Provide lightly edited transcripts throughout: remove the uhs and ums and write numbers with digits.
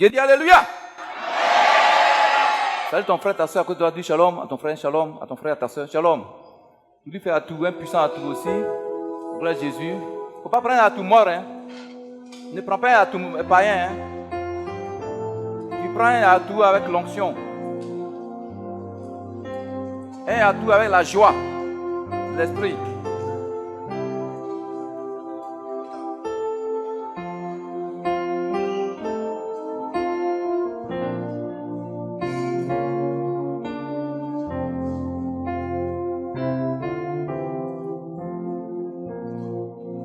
J'ai dit alléluia. Salut ton frère, ta soeur, à côté de toi, dis shalom à ton frère, shalom à ton frère, à ta soeur, shalom. Tu lui fais à tout, un puissant à tout aussi. Gloire à Jésus. Il ne faut pas prendre à tout mort. Hein. Ne prends pas à tout païen. Hein. Tu prends à tout avec l'onction. Un à tout avec la joie de l'esprit.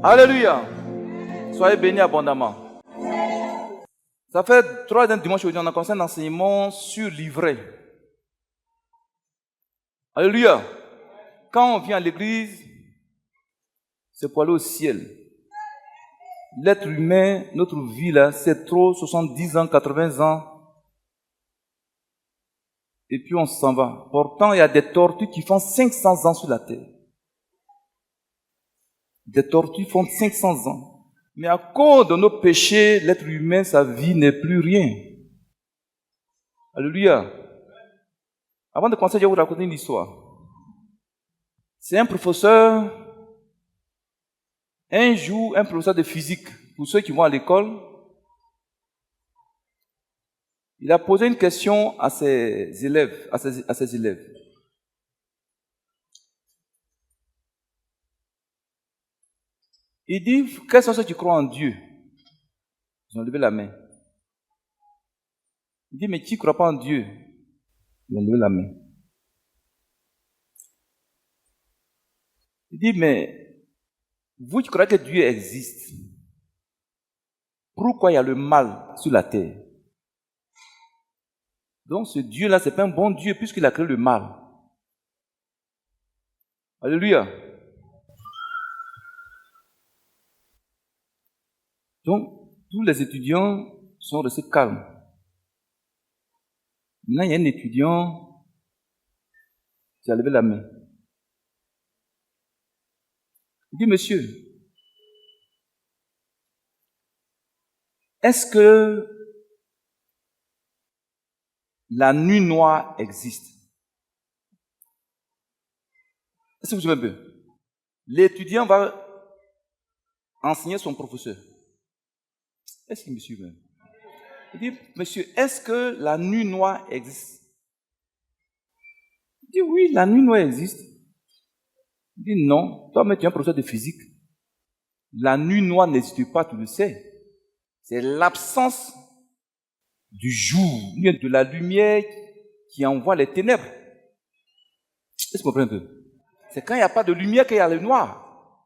Alléluia. Soyez bénis abondamment. Ça fait 3 dimanches aujourd'hui, on a commencé un enseignement sur l'ivraie. Alléluia. Quand on vient à l'église, c'est pour aller au ciel. L'être humain, notre vie là, c'est trop 70 ans, 80 ans. Et puis on s'en va. Pourtant, il y a des tortues qui font 500 ans sur la terre. Des tortues font 500 ans. Mais à cause de nos péchés, l'être humain, sa vie n'est plus rien. Alléluia. Avant de commencer, je vais vous raconter une histoire. C'est un professeur, un jour, un professeur de physique, pour ceux qui vont à l'école, il a posé une question à ses élèves, à ses élèves. Il dit, quels sont ceux qui croient en Dieu? Ils ont levé la main. Il dit, mais qui ne croit pas en Dieu? Ils ont levé la main. Il dit, mais vous qui croyez que Dieu existe, pourquoi il y a le mal sur la terre? Donc ce Dieu-là, ce n'est pas un bon Dieu puisqu'il a créé le mal. Alléluia. Donc, tous les étudiants sont restés calmes. Maintenant, il y a un étudiant qui a levé la main. Il dit, monsieur, est-ce que la nuit noire existe? Est-ce que vous savez un peu? L'étudiant va enseigner son professeur. Est-ce qu'il me suit même? Il dit, monsieur, est-ce que la nuit noire existe? Il dit, oui, la nuit noire existe. Il dit, non, toi, tu es un professeur de physique. La nuit noire n'existe pas, tu le sais. C'est l'absence du jour, de la lumière qui envoie les ténèbres. Est-ce que vous comprenez un peu? C'est quand il n'y a pas de lumière qu'il y a le noir.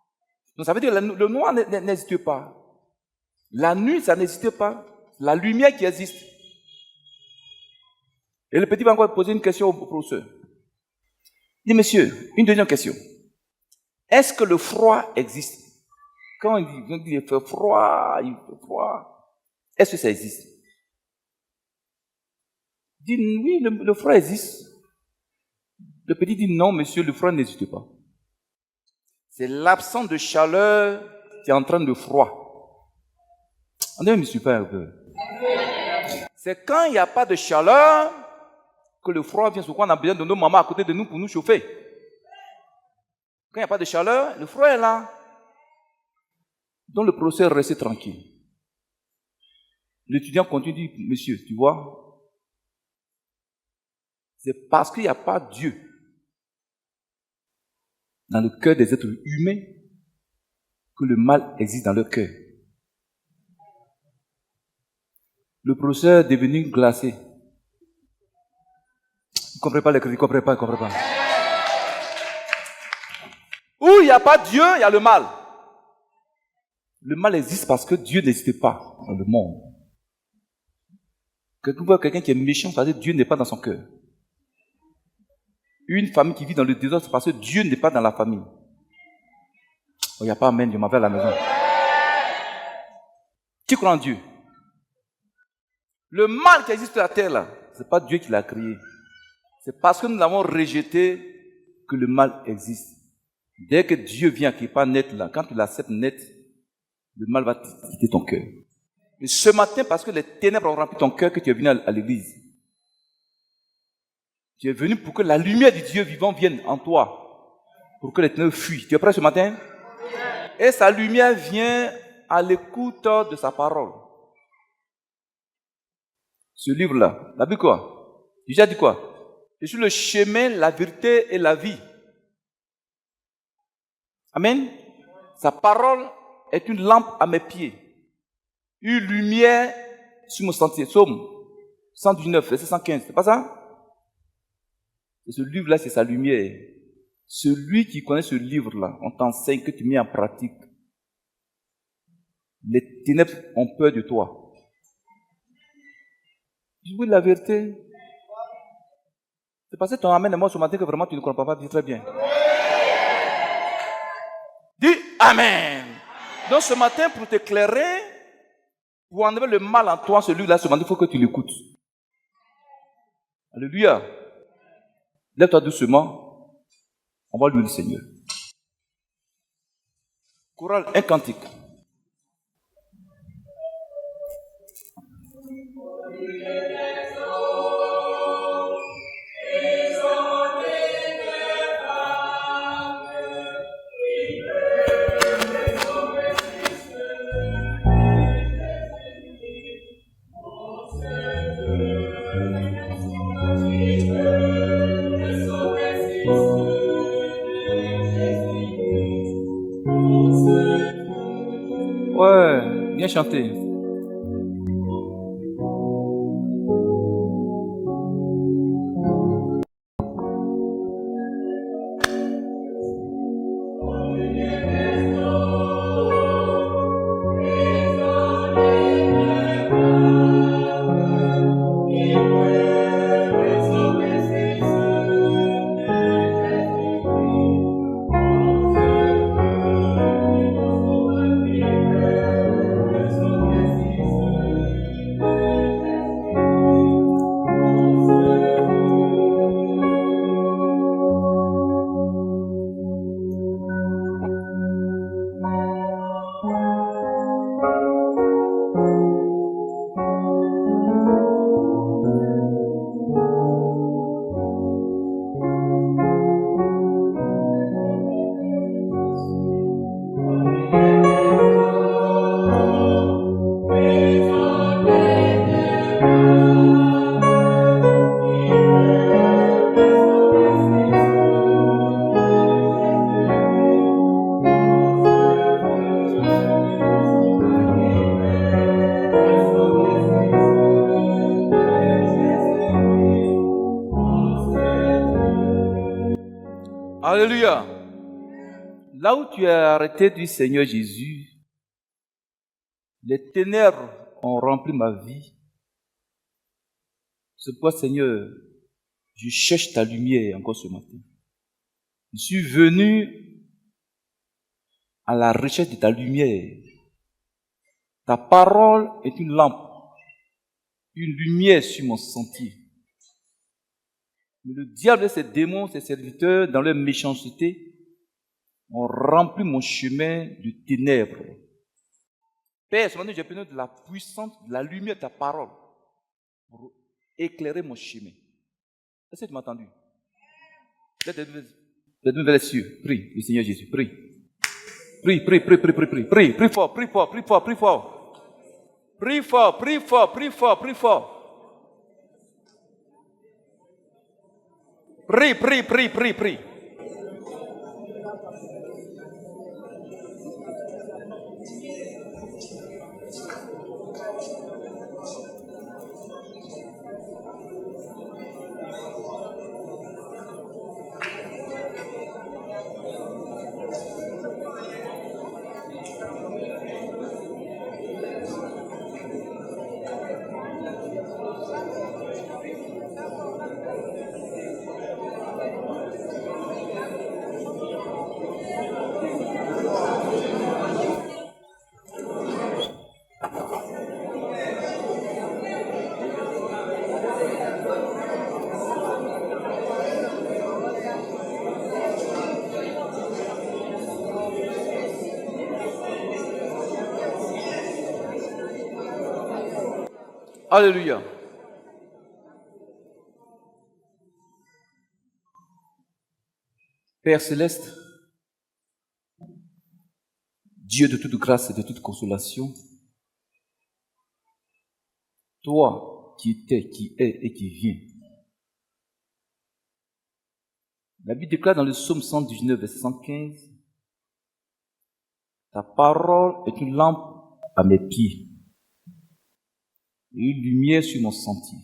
Donc ça veut dire que le noir n'existe pas. La nuit, ça n'existe pas. La lumière qui existe. Et le petit va encore poser une question au professeur. Il dit, monsieur, une deuxième question. Est-ce que le froid existe? Quand on dit il fait froid, est-ce que ça existe? Il dit, oui, le froid existe. Le petit dit, non, monsieur, le froid n'existe pas. C'est l'absence de chaleur qui entraîne le froid. On ne me suit pas un peu. C'est quand il n'y a pas de chaleur que le froid vient. C'est pourquoi on a besoin de nos mamans à côté de nous pour nous chauffer. Quand il n'y a pas de chaleur, le froid est là. Donc le professeur reste tranquille. L'étudiant continue, dit, monsieur, tu vois, c'est parce qu'il n'y a pas Dieu dans le cœur des êtres humains que le mal existe dans leur cœur. Le professeur est devenu glacé. Vous ne comprenez pas les crédits, vous ne comprenez pas. Où il n'y a pas Dieu, il y a le mal. Le mal existe parce que Dieu n'existe pas dans le monde. Quelqu'un qui est méchant, ça veut dire que Dieu n'est pas dans son cœur. Une famille qui vit dans le désordre, c'est parce que Dieu n'est pas dans la famille. Oh, il n'y a pas amen, je m'en vais à la maison. Qui croit en Dieu? Le mal qui existe sur la terre, là, ce n'est pas Dieu qui l'a créé. C'est parce que nous l'avons rejeté que le mal existe. Dès que Dieu vient, qui n'est pas net là, quand tu l'acceptes net, le mal va quitter ton cœur. Et ce matin, parce que les ténèbres ont rempli ton cœur, que tu es venu à l'église. Tu es venu pour que la lumière du Dieu vivant vienne en toi. Pour que les ténèbres fuient. Tu es prêt ce matin? Et sa lumière vient à l'écoute de sa parole. Ce livre-là, la Bible quoi? Déjà dit quoi? Je suis le chemin, la vérité et la vie. Amen. Sa parole est une lampe à mes pieds. Une lumière sur mon sentier. Psaume 119, verset 115. C'est pas ça? Et ce livre-là, c'est sa lumière. Celui qui connaît ce livre-là, on t'enseigne que tu mets en pratique. Les ténèbres ont peur de toi. Je vous dis la vérité. C'est parce que ton amen et moi ce matin que vraiment tu ne comprends pas. Dis très bien. Dis amen. Donc ce matin, pour t'éclairer, pour enlever le mal en toi, ce livre-là, ce matin, il faut que tu l'écoutes. Alléluia. Lève-toi doucement. On va louer le Seigneur. Chorale, un cantique. Ouais, bien chanté. Alléluia. Là où tu es arrêté du Seigneur Jésus, les ténèbres ont rempli ma vie. C'est pourquoi, Seigneur, je cherche ta lumière encore ce matin. Je suis venu à la recherche de ta lumière. Ta parole est une lampe, une lumière sur mon sentier. Mais le diable et ses démons, ses serviteurs, dans leur méchanceté, ont rempli mon chemin de ténèbres. Père, ce matin, j'ai besoin de la puissance, de la lumière de ta parole pour éclairer mon chemin. Est-ce que tu m'as entendu? Lève-toi vers les cieux. Prie, le Seigneur Jésus, prie. Prie, prie, prie, prie, prie, prie, prie, prie fort, prie fort, prie fort, prie fort. Prie fort, prie fort, prie fort, prie fort. Prie, prie, prie, prie, prie. Alléluia. Père céleste, Dieu de toute grâce et de toute consolation, toi qui étais, qui es et qui viens. La Bible déclare dans le psaume 119, verset 115, ta parole est une lampe à mes pieds et une lumière sur mon sentier.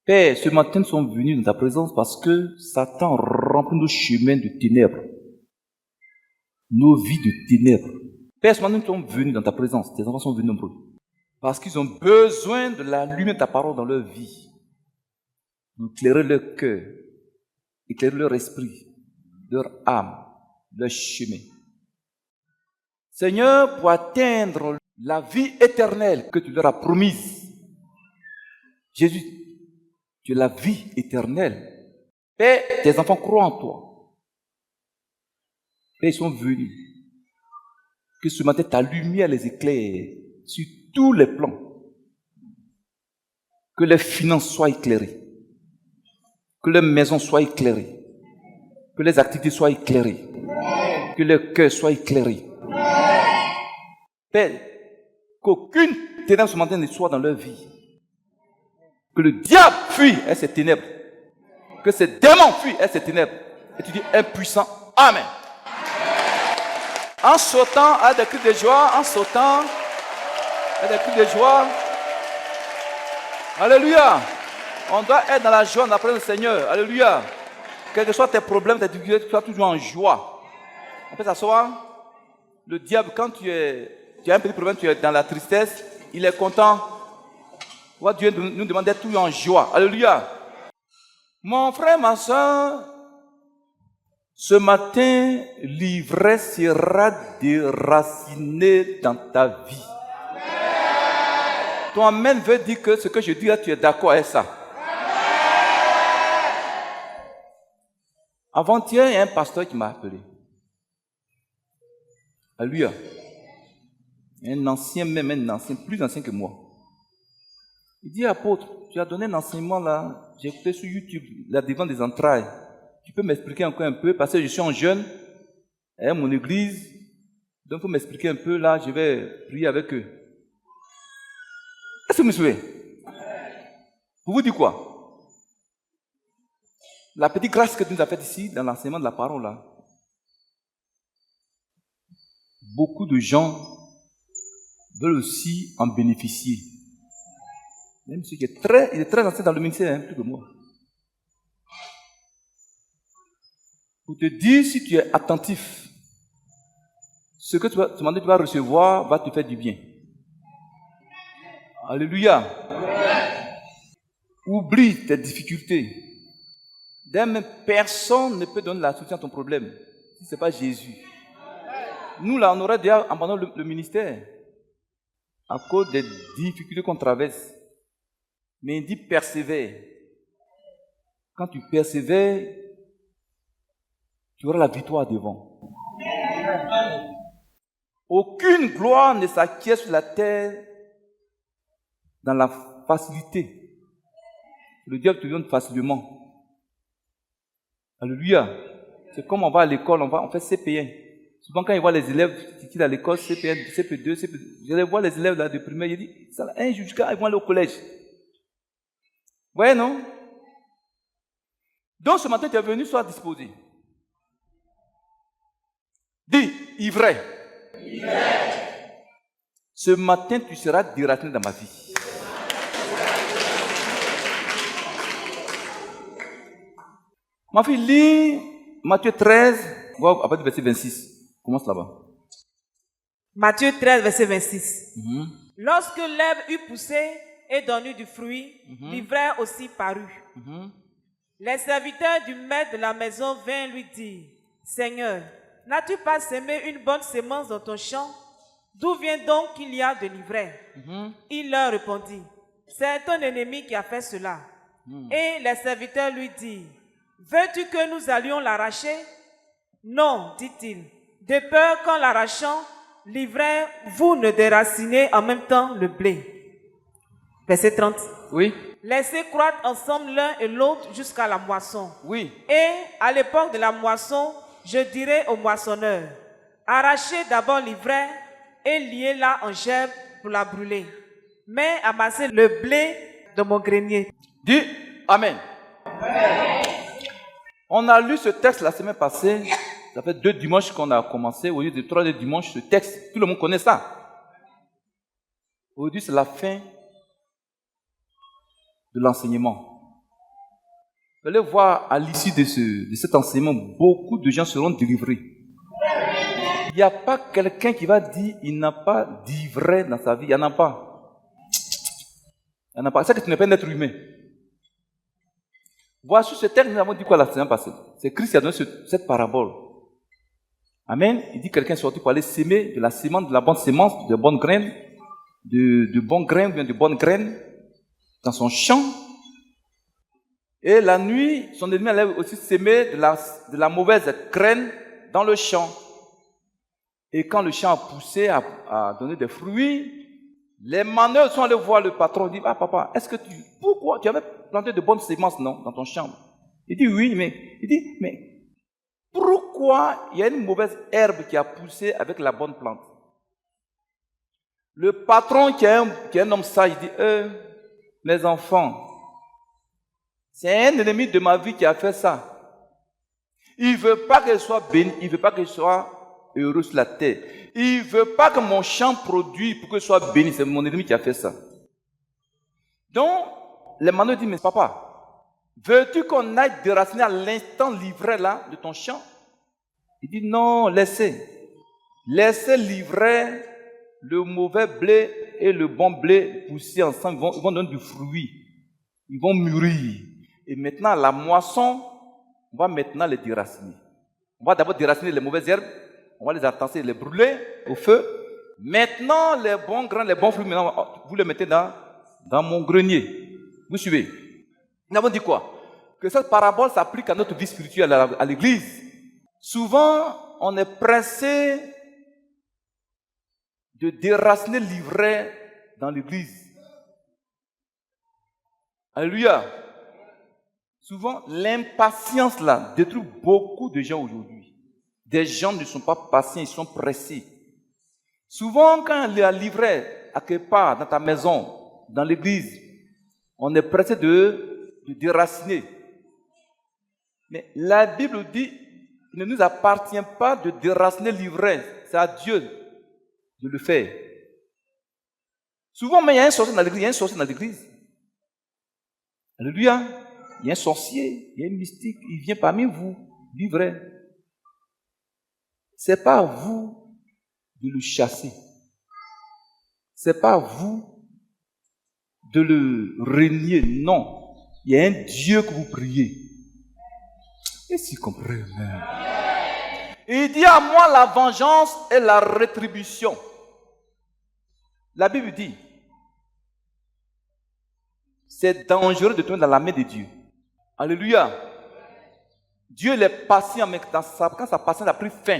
Père, ce matin nous sommes venus dans ta présence parce que Satan remplit nos chemins de ténèbres, nos vies de ténèbres. Père, ce matin nous sommes venus dans ta présence, tes enfants sont venus nombreux, parce qu'ils ont besoin de la lumière de ta parole dans leur vie. Éclairer leur cœur, éclairer leur esprit, leur âme, leur chemin. Seigneur, pour atteindre la vie éternelle que tu leur as promise, Jésus, tu es la vie éternelle. Père, tes enfants croient en toi. Père, ils sont venus. Que ce matin, ta lumière les éclaire sur tous les plans. Que les finances soient éclairées. Que les maisons soient éclairées. Que les activités soient éclairées. Que le cœur soit éclairé. Père, qu'aucune ténèbre ce matin ne soit dans leur vie. Que le diable fuit à ces ténèbres. Que ces démons fuient à ces ténèbres. Et tu dis impuissant. Amen. En sautant à des cris de joie, en sautant à des cris de joie. Alléluia. On doit être dans la joie, dans la présence du Seigneur. Alléluia. Quels que soient tes problèmes, tes difficultés, tu sois toujours en joie. On peut s'asseoir. Le diable, quand tu as un petit problème, tu es dans la tristesse, il est content. Dieu nous demande d'être toujours en joie. Alléluia. Mon frère, ma soeur, ce matin, l'ivresse sera déracinée dans ta vie. Ton amen veut dire que ce que je dis là, tu es d'accord avec ça. Avant-hier, il y a un pasteur qui m'a appelé. Alléluia. Un ancien, même un ancien, plus ancien que moi. Il dit, apôtre, tu as donné un enseignement là, j'ai écouté sur YouTube, la défense des entrailles. Tu peux m'expliquer encore un peu, parce que je suis en jeune, à mon église, donc il faut m'expliquer un peu là, je vais prier avec eux. Est-ce que vous me suivez? Pour vous dire quoi? La petite grâce que tu nous as faite ici, dans l'enseignement de la parole là, beaucoup de gens veulent aussi en bénéficier. Même celui qui est très ancien dans le ministère, plus que moi. Pour te dire si tu es attentif, ce que tu vas recevoir va te faire du bien. Alléluia. Oublie tes difficultés. Même personne ne peut donner la solution à ton problème si ce n'est pas Jésus. Nous là, on aurait déjà abandonné le ministère à cause des difficultés qu'on traverse. Mais il dit persévère. Quand tu persévères, tu auras la victoire devant. Aucune gloire ne s'acquiert sur la terre dans la facilité. Le diable te donne facilement. Alléluia. C'est comme on va à l'école, on fait CP1. Souvent quand il voit les élèves qui quittent à l'école, CP1, CP2, CP2, je les vois les élèves là de primaire, il dit, ça là, un jour jusqu'à ils vont aller au collège. Ouais, non? Donc ce matin, tu es venu, sois disposé. Dis, ivraie. Ce matin, tu seras déraciné dans ma vie. Ma fille, lis Matthieu 13, à partir du verset 26. Commence là-bas. Matthieu 13, verset 26. Lorsque l'herbe eut poussé et donné du fruit, l'ivraie aussi parut. Les serviteurs du maître de la maison vinrent lui dire, Seigneur, n'as-tu pas semé une bonne semence dans ton champ? D'où vient donc qu'il y a de l'ivraie? Il leur répondit, c'est ton ennemi qui a fait cela. Et les serviteurs lui dirent, veux-tu que nous allions l'arracher? Non, dit-il, de peur qu'en l'arrachant, l'ivraie, vous ne déracinez en même temps le blé. Verset 30. Oui. Laissez croître ensemble l'un et l'autre jusqu'à la moisson. Oui. Et à l'époque de la moisson, je dirai au moissonneur, arrachez d'abord l'ivraie et liez-la en gerbes pour la brûler. Mais amassez le blé de mon grenier. Dis Amen. On a lu ce texte la semaine passée. Ça fait 2 dimanches qu'on a commencé. Au lieu de 3 dimanches, ce texte, tout le monde connaît ça. Aujourd'hui, c'est la fin de l'enseignement. Vous allez voir à l'issue de cet enseignement, beaucoup de gens seront délivrés. Il n'y a pas quelqu'un qui va dire il n'a pas d'ivraie dans sa vie. Il n'y en a pas. Il n'y en a pas. C'est que tu n'es pas un être humain. Voici ce texte, nous avons dit quoi la semaine passée. C'est Christ qui a donné cette parabole. Amen. Il dit que quelqu'un est sorti pour aller s'aimer de la sémence, de la bonne sémence, de bonnes graines, de bons grains, ou bien de bonnes graines, dans son champ. Et la nuit, son ennemi allait aussi s'aimer de la mauvaise graine dans le champ. Et quand le champ a poussé, a donné des fruits, les manœuvres sont allés voir le patron. Il dit, ah papa, pourquoi tu avais planté de bonnes sémences, non, dans ton champ? Il dit, oui, mais pourquoi il y a une mauvaise herbe qui a poussé avec la bonne plante? Le patron qui est un homme sage, il dit, mes enfants, c'est un ennemi de ma vie qui a fait ça. Il ne veut pas que je sois béni, il ne veut pas que je sois heureux sur la terre. Il ne veut pas que mon champ produise pour que je sois béni. C'est mon ennemi qui a fait ça. Donc, les manœuvres disent, mais papa, veux-tu qu'on aille déraciner à l'instant l'ivraie là de ton champ? Il dit, non, laissez. Laissez l'ivraie, le mauvais blé et le bon blé pousser ensemble. Ils vont donner du fruit. Ils vont mûrir. Et maintenant, la moisson, on va maintenant les déraciner. On va d'abord déraciner les mauvaises herbes. On va les attasser, les brûler au feu. Maintenant, les bons grains, les bons fruits, maintenant, vous les mettez dans mon grenier. Vous suivez? Nous avons dit quoi? Que cette parabole s'applique à notre vie spirituelle, à l'église. Souvent, on est pressé de déraciner l'ivraie dans l'église. Alléluia. Souvent, l'impatience là détruit beaucoup de gens aujourd'hui. Des gens ne sont pas patients, ils sont pressés. Souvent, quand il y a l'ivraie à quelque part, dans ta maison, dans l'église, on est pressé de déraciner. Mais la Bible dit, il ne nous appartient pas de déraciner l'ivraie. C'est à Dieu de le faire. Souvent, mais il y a un sorcier dans l'église. Alléluia. Il y a un sorcier, il y a un mystique, il vient parmi vous, l'ivraie. C'est pas à vous de le chasser. C'est pas à vous de le régner. Non. Il y a un Dieu que vous priez. Et s'il comprend. Il dit à moi la vengeance et la rétribution. La Bible dit, c'est dangereux de tomber dans la main de Dieu. Alléluia. Dieu est patient, mais quand sa patience a pris fin,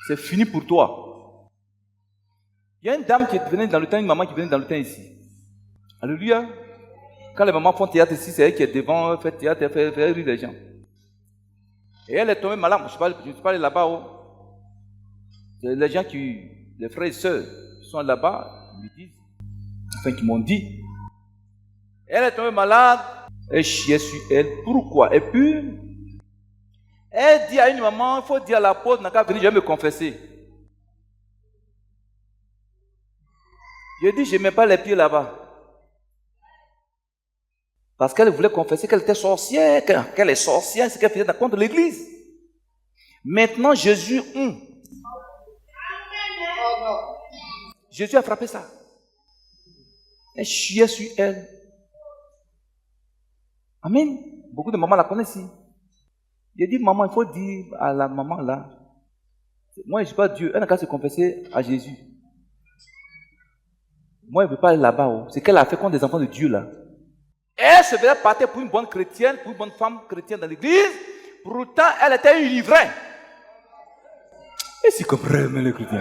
c'est fini pour toi. Il y a une dame qui venait dans le temps, une maman qui venait dans le temps ici. Alléluia. Quand les mamans font théâtre ici, c'est elle qui est devant, fait théâtre, fait rire les gens. Et elle est tombée malade. Je ne suis pas allé là-bas. C'est les gens les frères et sœurs qui sont là-bas, ils me disent, enfin qui m'ont dit. Elle est tombée malade, elle chiait sur elle. Pourquoi? Et puis, elle dit à une maman, il faut dire à l'apôtre, n'a qu'à venir, je vais me confesser. Je dis, je ne mets pas les pieds là-bas. Parce qu'elle voulait confesser qu'elle était sorcière, qu'elle est sorcière, c'est qu'elle faisait contre l'église. Maintenant, Jésus a frappé ça. Elle chiait sur elle. Amen. Beaucoup de mamans la connaissent ici. J'ai dit, maman, il faut dire à la maman là, moi je ne suis pas Dieu, elle n'a qu'à se confesser à Jésus. Moi, je ne veux pas aller là-bas. C'est qu'elle a fait contre des enfants de Dieu là. Elle se faisait partir pour une bonne chrétienne, pour une bonne femme chrétienne dans l'église. Pourtant, elle était une ivraie. Et si comprend le chrétien.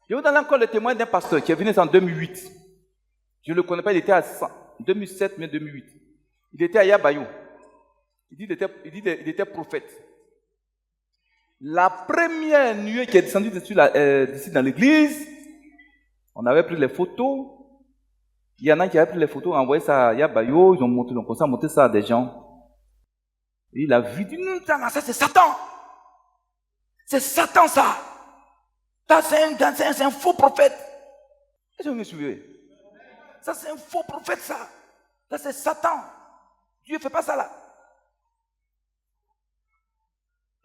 Je vous donne encore le témoin d'un pasteur qui est venu en 2008. Je ne le connais pas, il était à 2007, mais 2008. Il était à Yabayou. Il dit qu'il était prophète. La première nuée qui est descendue d'ici dans l'église, on avait pris les photos. Il y en a qui avaient pris les photos, envoyé ça à Yabayou, ils ont commencé à montrer ça à des gens. Et il a vu, il dit, non, ça c'est Satan. C'est Satan ça. Ça c'est un faux prophète. Est-ce que vous me suivez? Ça c'est un faux prophète ça. Ça c'est Satan. Dieu ne fait pas ça là.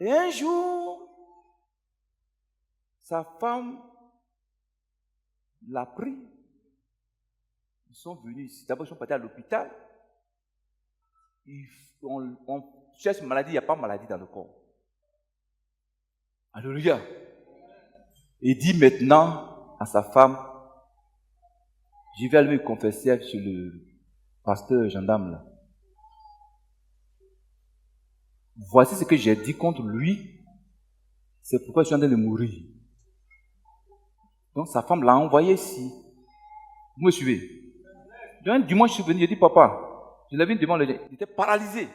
Et un jour, sa femme l'a pris. Ils sont venus ici. D'abord, ils sont partis à l'hôpital. On cherche maladie, il n'y a pas de maladie dans le corps. Alléluia. Il dit maintenant à sa femme, je vais aller me confesser chez le pasteur gendarme là. Voici ce que j'ai dit contre lui. C'est pourquoi je suis en train de mourir. Donc sa femme l'a envoyé ici. Vous me suivez? Donc un dimanche, je suis venu, j'ai dit, papa, je l'ai vu devant le... Il était paralysé.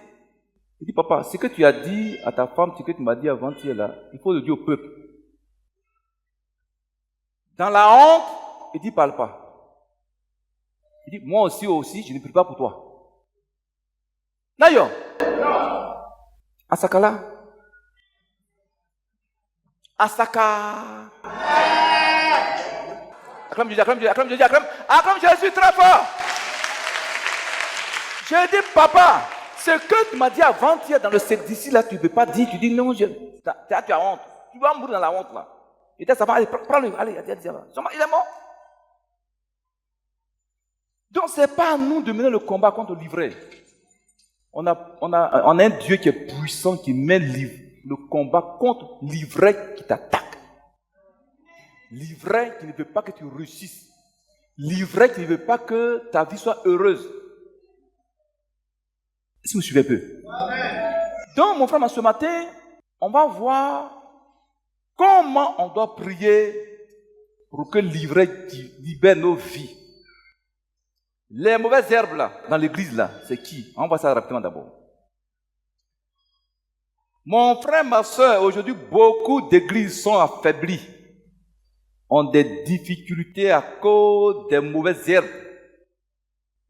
Il dit, papa, ce que tu as dit à ta femme, ce que tu m'as dit avant-hier là, il faut le dire au peuple. Dans la honte, il dit, parle pas. Il dit, moi aussi, je ne prie pas pour toi. D'ailleurs, Asakala. Asaka. Acclame Jésus, acclame Jésus, acclame Jésus, acclame Jésus très fort. J'ai dit, papa, ce que tu m'as dit avant-hier dans le set d'ici là, tu ne peux pas dire, tu dis non, tu as honte. Tu vas mourir dans la honte là. Et ça va, allez, prends-le, allez, il est mort. Donc, ce n'est pas à nous de mener le combat contre l'ivraie. On a un Dieu qui est puissant, qui mène le combat contre l'ivraie qui t'attaque. L'ivraie qui ne veut pas que tu réussisses. L'ivraie qui ne veut pas que ta vie soit heureuse. Est-ce que vous me suivez un peu? Amen. Donc, mon frère, ce matin, on va voir comment on doit prier pour que l'ivraie libère nos vies. Les mauvaises herbes là, dans l'église là, c'est qui? On va voir ça rapidement d'abord. Mon frère, ma soeur, aujourd'hui, beaucoup d'églises sont affaiblies, ont des difficultés à cause des mauvaises herbes.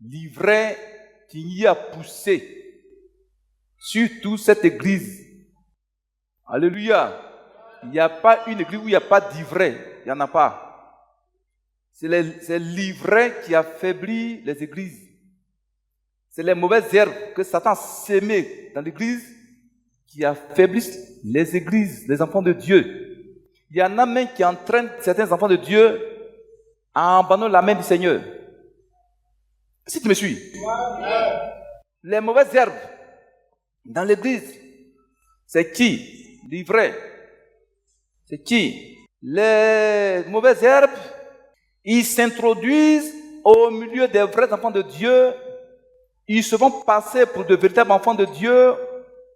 L'ivraie qui y a poussé, surtout cette église. Alléluia. Il n'y a pas une église où il n'y a pas d'ivraie. Il n'y en a pas. C'est l'ivraie qui affaiblit les églises. C'est les mauvaises herbes que Satan sème dans l'église qui affaiblissent les églises, les enfants de Dieu. Il y en a même qui entraînent certains enfants de Dieu à abandonner la main du Seigneur. Si tu me suis. Les mauvaises herbes dans l'église, c'est qui? L'ivraie. C'est qui? Les mauvaises herbes, ils s'introduisent au milieu des vrais enfants de Dieu. Ils se vont passer pour de véritables enfants de Dieu,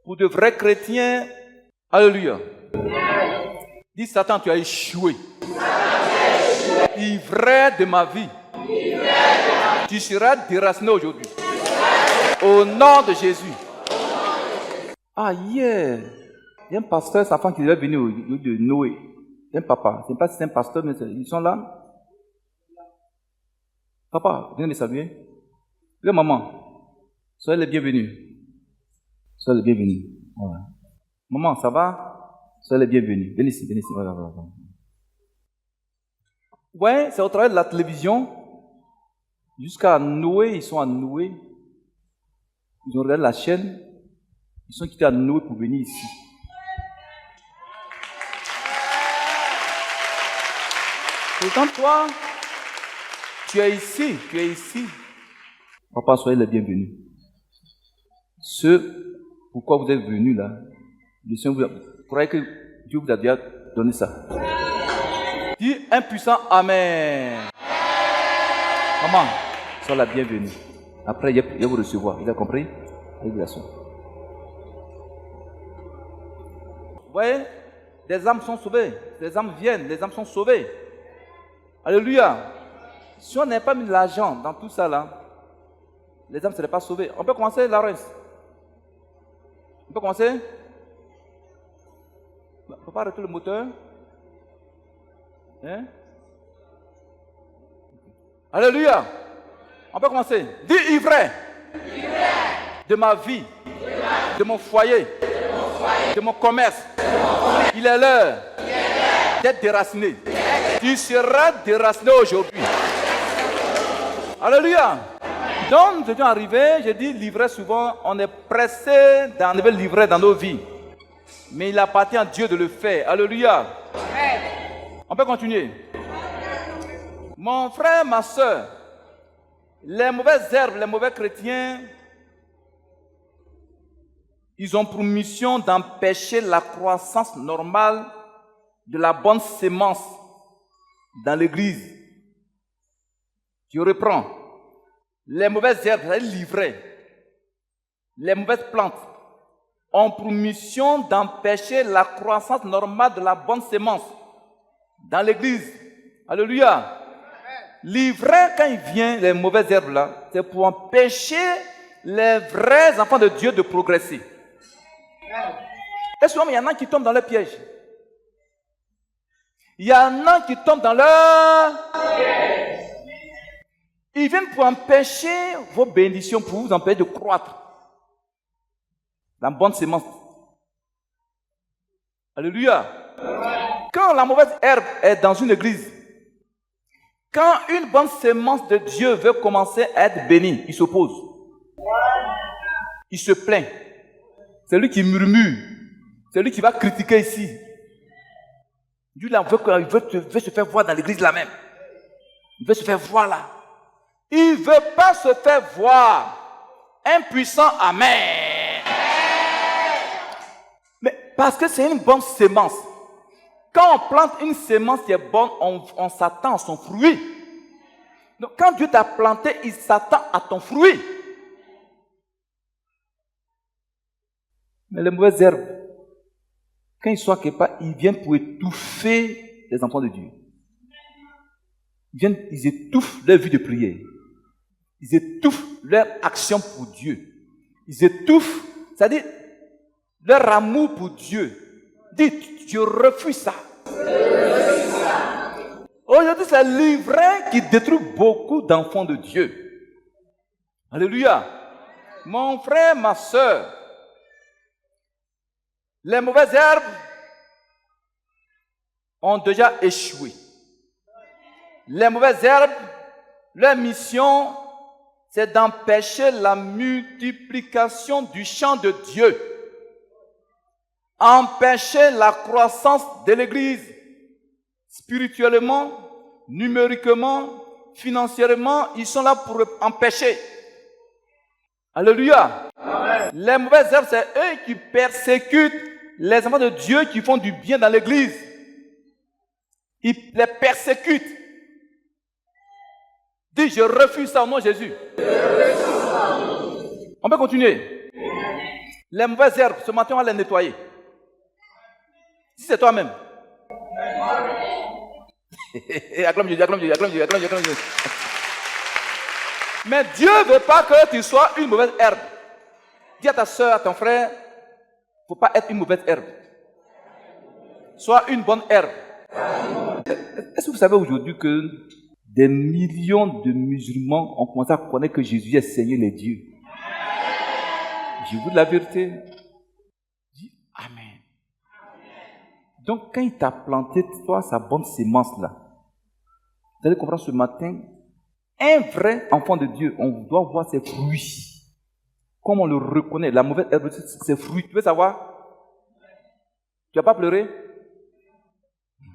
pour de vrais chrétiens. Alléluia. Dis Satan, tu as échoué. Ivraie de ma vie. Tu seras déraciné aujourd'hui. Au nom de Jésus. Ah, yeah. Il y a un pasteur, sa femme qui est venu au lieu de Noé. Il y a un papa. Je ne sais pas si c'est un pasteur, mais ils sont là. Papa, viens me saluer. Le maman. Soyez les bienvenus. Soyez les bienvenus. Voilà. Maman, ça va? Soyez les bienvenus. Venez ici, venez ici. Voilà. Ouais, c'est au travers de la télévision. Jusqu'à Noé, ils sont à Noé. Ils ont regardé la chaîne. Ils sont quittés à Noé pour venir ici. Pourtant, toi, tu es ici. Papa, soyez les bienvenus. Ce pourquoi vous êtes venus là, le Seigneur vous croyez que Dieu vous a déjà donné ça. Dis un puissant Amen. Maman, soyez la bienvenue. Après, il va vous recevoir. Il a compris? Vous voyez, des âmes sont sauvées. Les âmes viennent, les âmes sont sauvées. Alléluia. Si on n'a pas mis de l'argent dans tout ça là, les âmes ne seraient pas sauvées. On peut commencer, Laurence? On peut commencer? On ne peut pas arrêter le moteur? Hein? Alléluia. On peut commencer. Dis ivraie. De ma vie. De mon foyer. De mon commerce. Il est l'heure d'être déraciné. Tu seras déraciné aujourd'hui. Alléluia. Donc, nous étions arrivés, j'ai dit l'ivraie souvent, on est pressé d'enlever l'ivraie dans nos vies. Mais il appartient à Dieu de le faire. Alléluia. On peut continuer. Mon frère, ma soeur, les mauvaises herbes, les mauvais chrétiens, ils ont pour mission d'empêcher la croissance normale de la bonne sémence dans l'église. Je reprends. Les mauvaises herbes, c'est l'ivraie, les mauvaises plantes ont pour mission d'empêcher la croissance normale de la bonne sémence dans l'église. Alléluia. L'ivraie, quand il vient, les mauvaises herbes là, c'est pour empêcher les vrais enfants de Dieu de progresser. Et souvent, il y en a qui tombent dans le piège. Il y en a qui tombent dans leur piège. Ils viennent pour empêcher vos bénédictions, pour vous empêcher de croître dans la bonne sémence. Alléluia. Quand la mauvaise herbe est dans une église, quand une bonne sémence de Dieu veut commencer à être bénie, il s'oppose. Il se plaint. C'est lui qui murmure. C'est lui qui va critiquer ici. Dieu là, veut se faire voir dans l'église là même. Il veut se faire voir là. Il ne veut pas se faire voir. Un puissant amen. Mais parce que c'est une bonne sémence. Quand on plante une sémence qui est bonne, on s'attend à son fruit. Donc quand Dieu t'a planté, il s'attend à ton fruit. Mais les mauvaises herbes, quand ils sont quelque part, ils viennent pour étouffer les enfants de Dieu. Ils étouffent leur vie de prière. Ils étouffent leur action pour Dieu. Ils étouffent, c'est-à-dire leur amour pour Dieu. Dites, je refuse ça. Aujourd'hui, c'est l'ivraie qui détruit beaucoup d'enfants de Dieu. Alléluia. Mon frère, ma soeur, les mauvaises herbes ont déjà échoué. Les mauvaises herbes, leur mission, c'est d'empêcher la multiplication du champ de Dieu. Empêcher la croissance de l'Église. Spirituellement, numériquement, financièrement, ils sont là pour empêcher. Alléluia. Amen. Les mauvaises herbes, c'est eux qui persécutent les enfants de Dieu qui font du bien dans l'Église. Ils les persécutent. Dis, je refuse ça au nom de Jésus. On peut continuer. Les mauvaises herbes, ce matin, on va les nettoyer. Si c'est toi-même. Acclame Dieu, acclame Dieu, acclame Dieu, acclame Dieu, acclame Dieu. Mais Dieu ne veut pas que tu sois une mauvaise herbe. Dis à ta soeur, à ton frère, il ne faut pas être une mauvaise herbe. Sois une bonne herbe. Est-ce que vous savez aujourd'hui que des millions de musulmans ont commencé à connaître que Jésus est Seigneur les dieux? Je vous dis la vérité. Dis Amen. Donc quand il t'a planté, toi, sa bonne sémence là, vous allez comprendre ce matin, un vrai enfant de Dieu, on doit voir ses fruits. Comme on le reconnaît, la mauvaise herbe, c'est ses fruits. Tu veux savoir? Tu n'as pas pleuré? Tu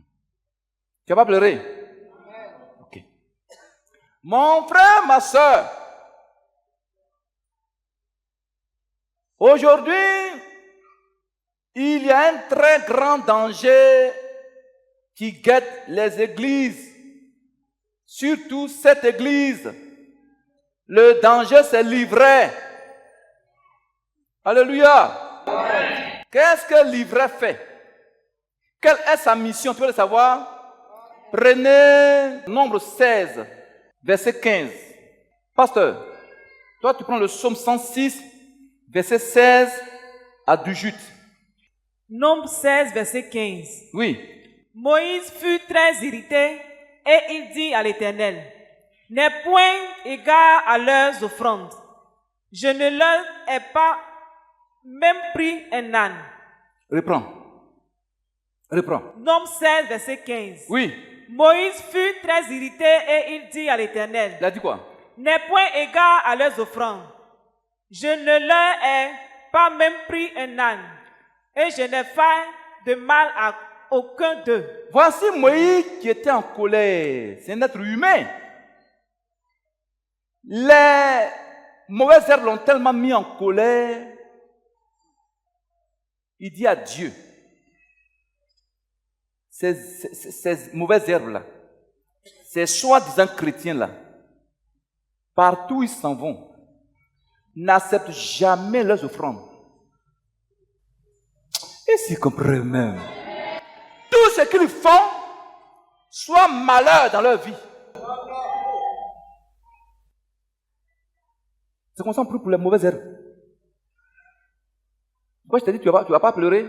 n'as pas pleuré? Ok. Mon frère, ma soeur, aujourd'hui, il y a un très grand danger qui guette les églises. Surtout cette église. Le danger, c'est l'ivraie. Alléluia. Qu'est-ce que l'ivraie fait? Quelle est sa mission? Tu veux le savoir? Prenez Nombre 16, verset 15. Pasteur, toi tu prends le psaume 106, verset 16 à 18. Nombre 16, verset 15. Oui. Moïse fut très irrité et il dit à l'Éternel, n'aie point égard à leurs offrandes. Je ne leur ai pas même pris un âne. Reprends. Nombre 16, verset 15. Oui. Moïse fut très irrité et il dit à l'Éternel, Il a dit quoi? n'aie point égard à leurs offrandes. Je ne leur ai pas même pris un âne. Et je n'ai fait de mal à aucun d'eux. Voici Moïse qui était en colère. C'est un être humain. Les mauvaises herbes l'ont tellement mis en colère. Il dit à Dieu, ces mauvaises herbes-là, ces soi-disant chrétiens-là, partout où ils s'en vont, n'acceptent jamais leurs offrandes. Et s'ils comprennent même, tout ce qu'ils font soit malheur dans leur vie. C'est comme ça qu'on prie pour les mauvaises herbes. Pourquoi je t'ai dit tu vas pas pleurer?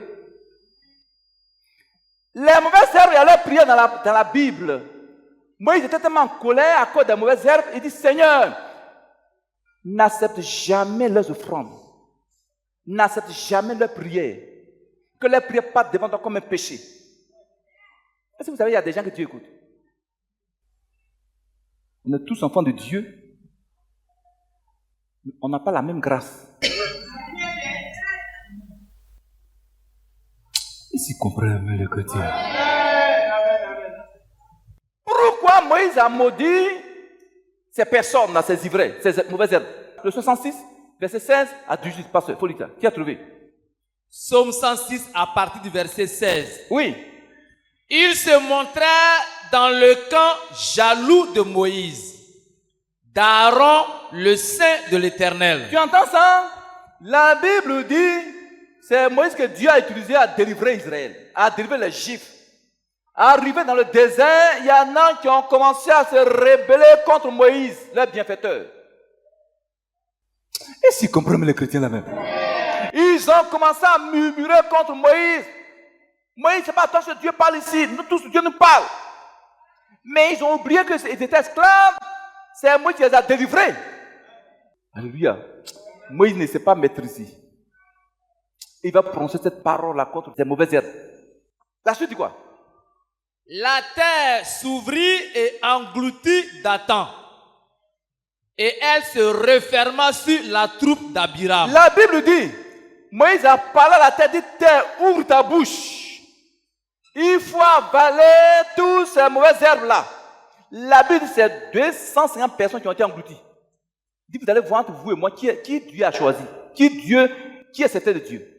Les mauvaises herbes, il y a leur prière dans la Bible. Moïse était tellement en colère à cause des mauvaises herbes. Il dit, Seigneur, n'accepte jamais leurs offrandes. N'accepte jamais leurs prières. Que leurs prières partent devant toi comme un péché. Est-ce que vous savez, il y a des gens que Dieu écoute? On est tous enfants de Dieu. On n'a pas la même grâce. Ici, comprenez le côté. Pourquoi Moïse a maudit ces personnes-là, ces ivraies, ces mauvaises herbes? Le 66, verset 16 à 18, pasteur, il faut lire. Qui a trouvé? Psaume 106 à partir du verset 16. Oui. Il se montra dans le camp jaloux de Moïse, d'Aaron, le saint de l'Éternel. Tu entends ça? La Bible dit, c'est Moïse que Dieu a utilisé à délivrer Israël, à délivrer les Juifs. Arrivé dans le désert, il y en a qui ont commencé à se rebeller contre Moïse, leur bienfaiteur. Et s'ils comprennent les chrétiens là même? Ils ont commencé à murmurer contre Moïse. Moïse, c'est pas toi que Dieu parle ici. Nous tous, Dieu nous parle. Mais ils ont oublié qu'ils étaient esclaves. C'est Moïse qui les a délivrés. Alléluia. Moïse ne sait pas maîtriser. Il va prononcer cette parole-là contre ces mauvaises herbes. La suite dit quoi? La terre s'ouvrit et engloutit Dathan. Et elle se referma sur la troupe d'Abiram. La Bible dit, Moïse a parlé à la terre, dit, terre, ouvre ta bouche. Il faut avaler toutes ces mauvaises herbes-là. La Bible dit, c'est 250 personnes qui ont été englouties. Il dit, vous allez voir entre vous et moi qui Dieu a choisi. Qui est cet être de Dieu.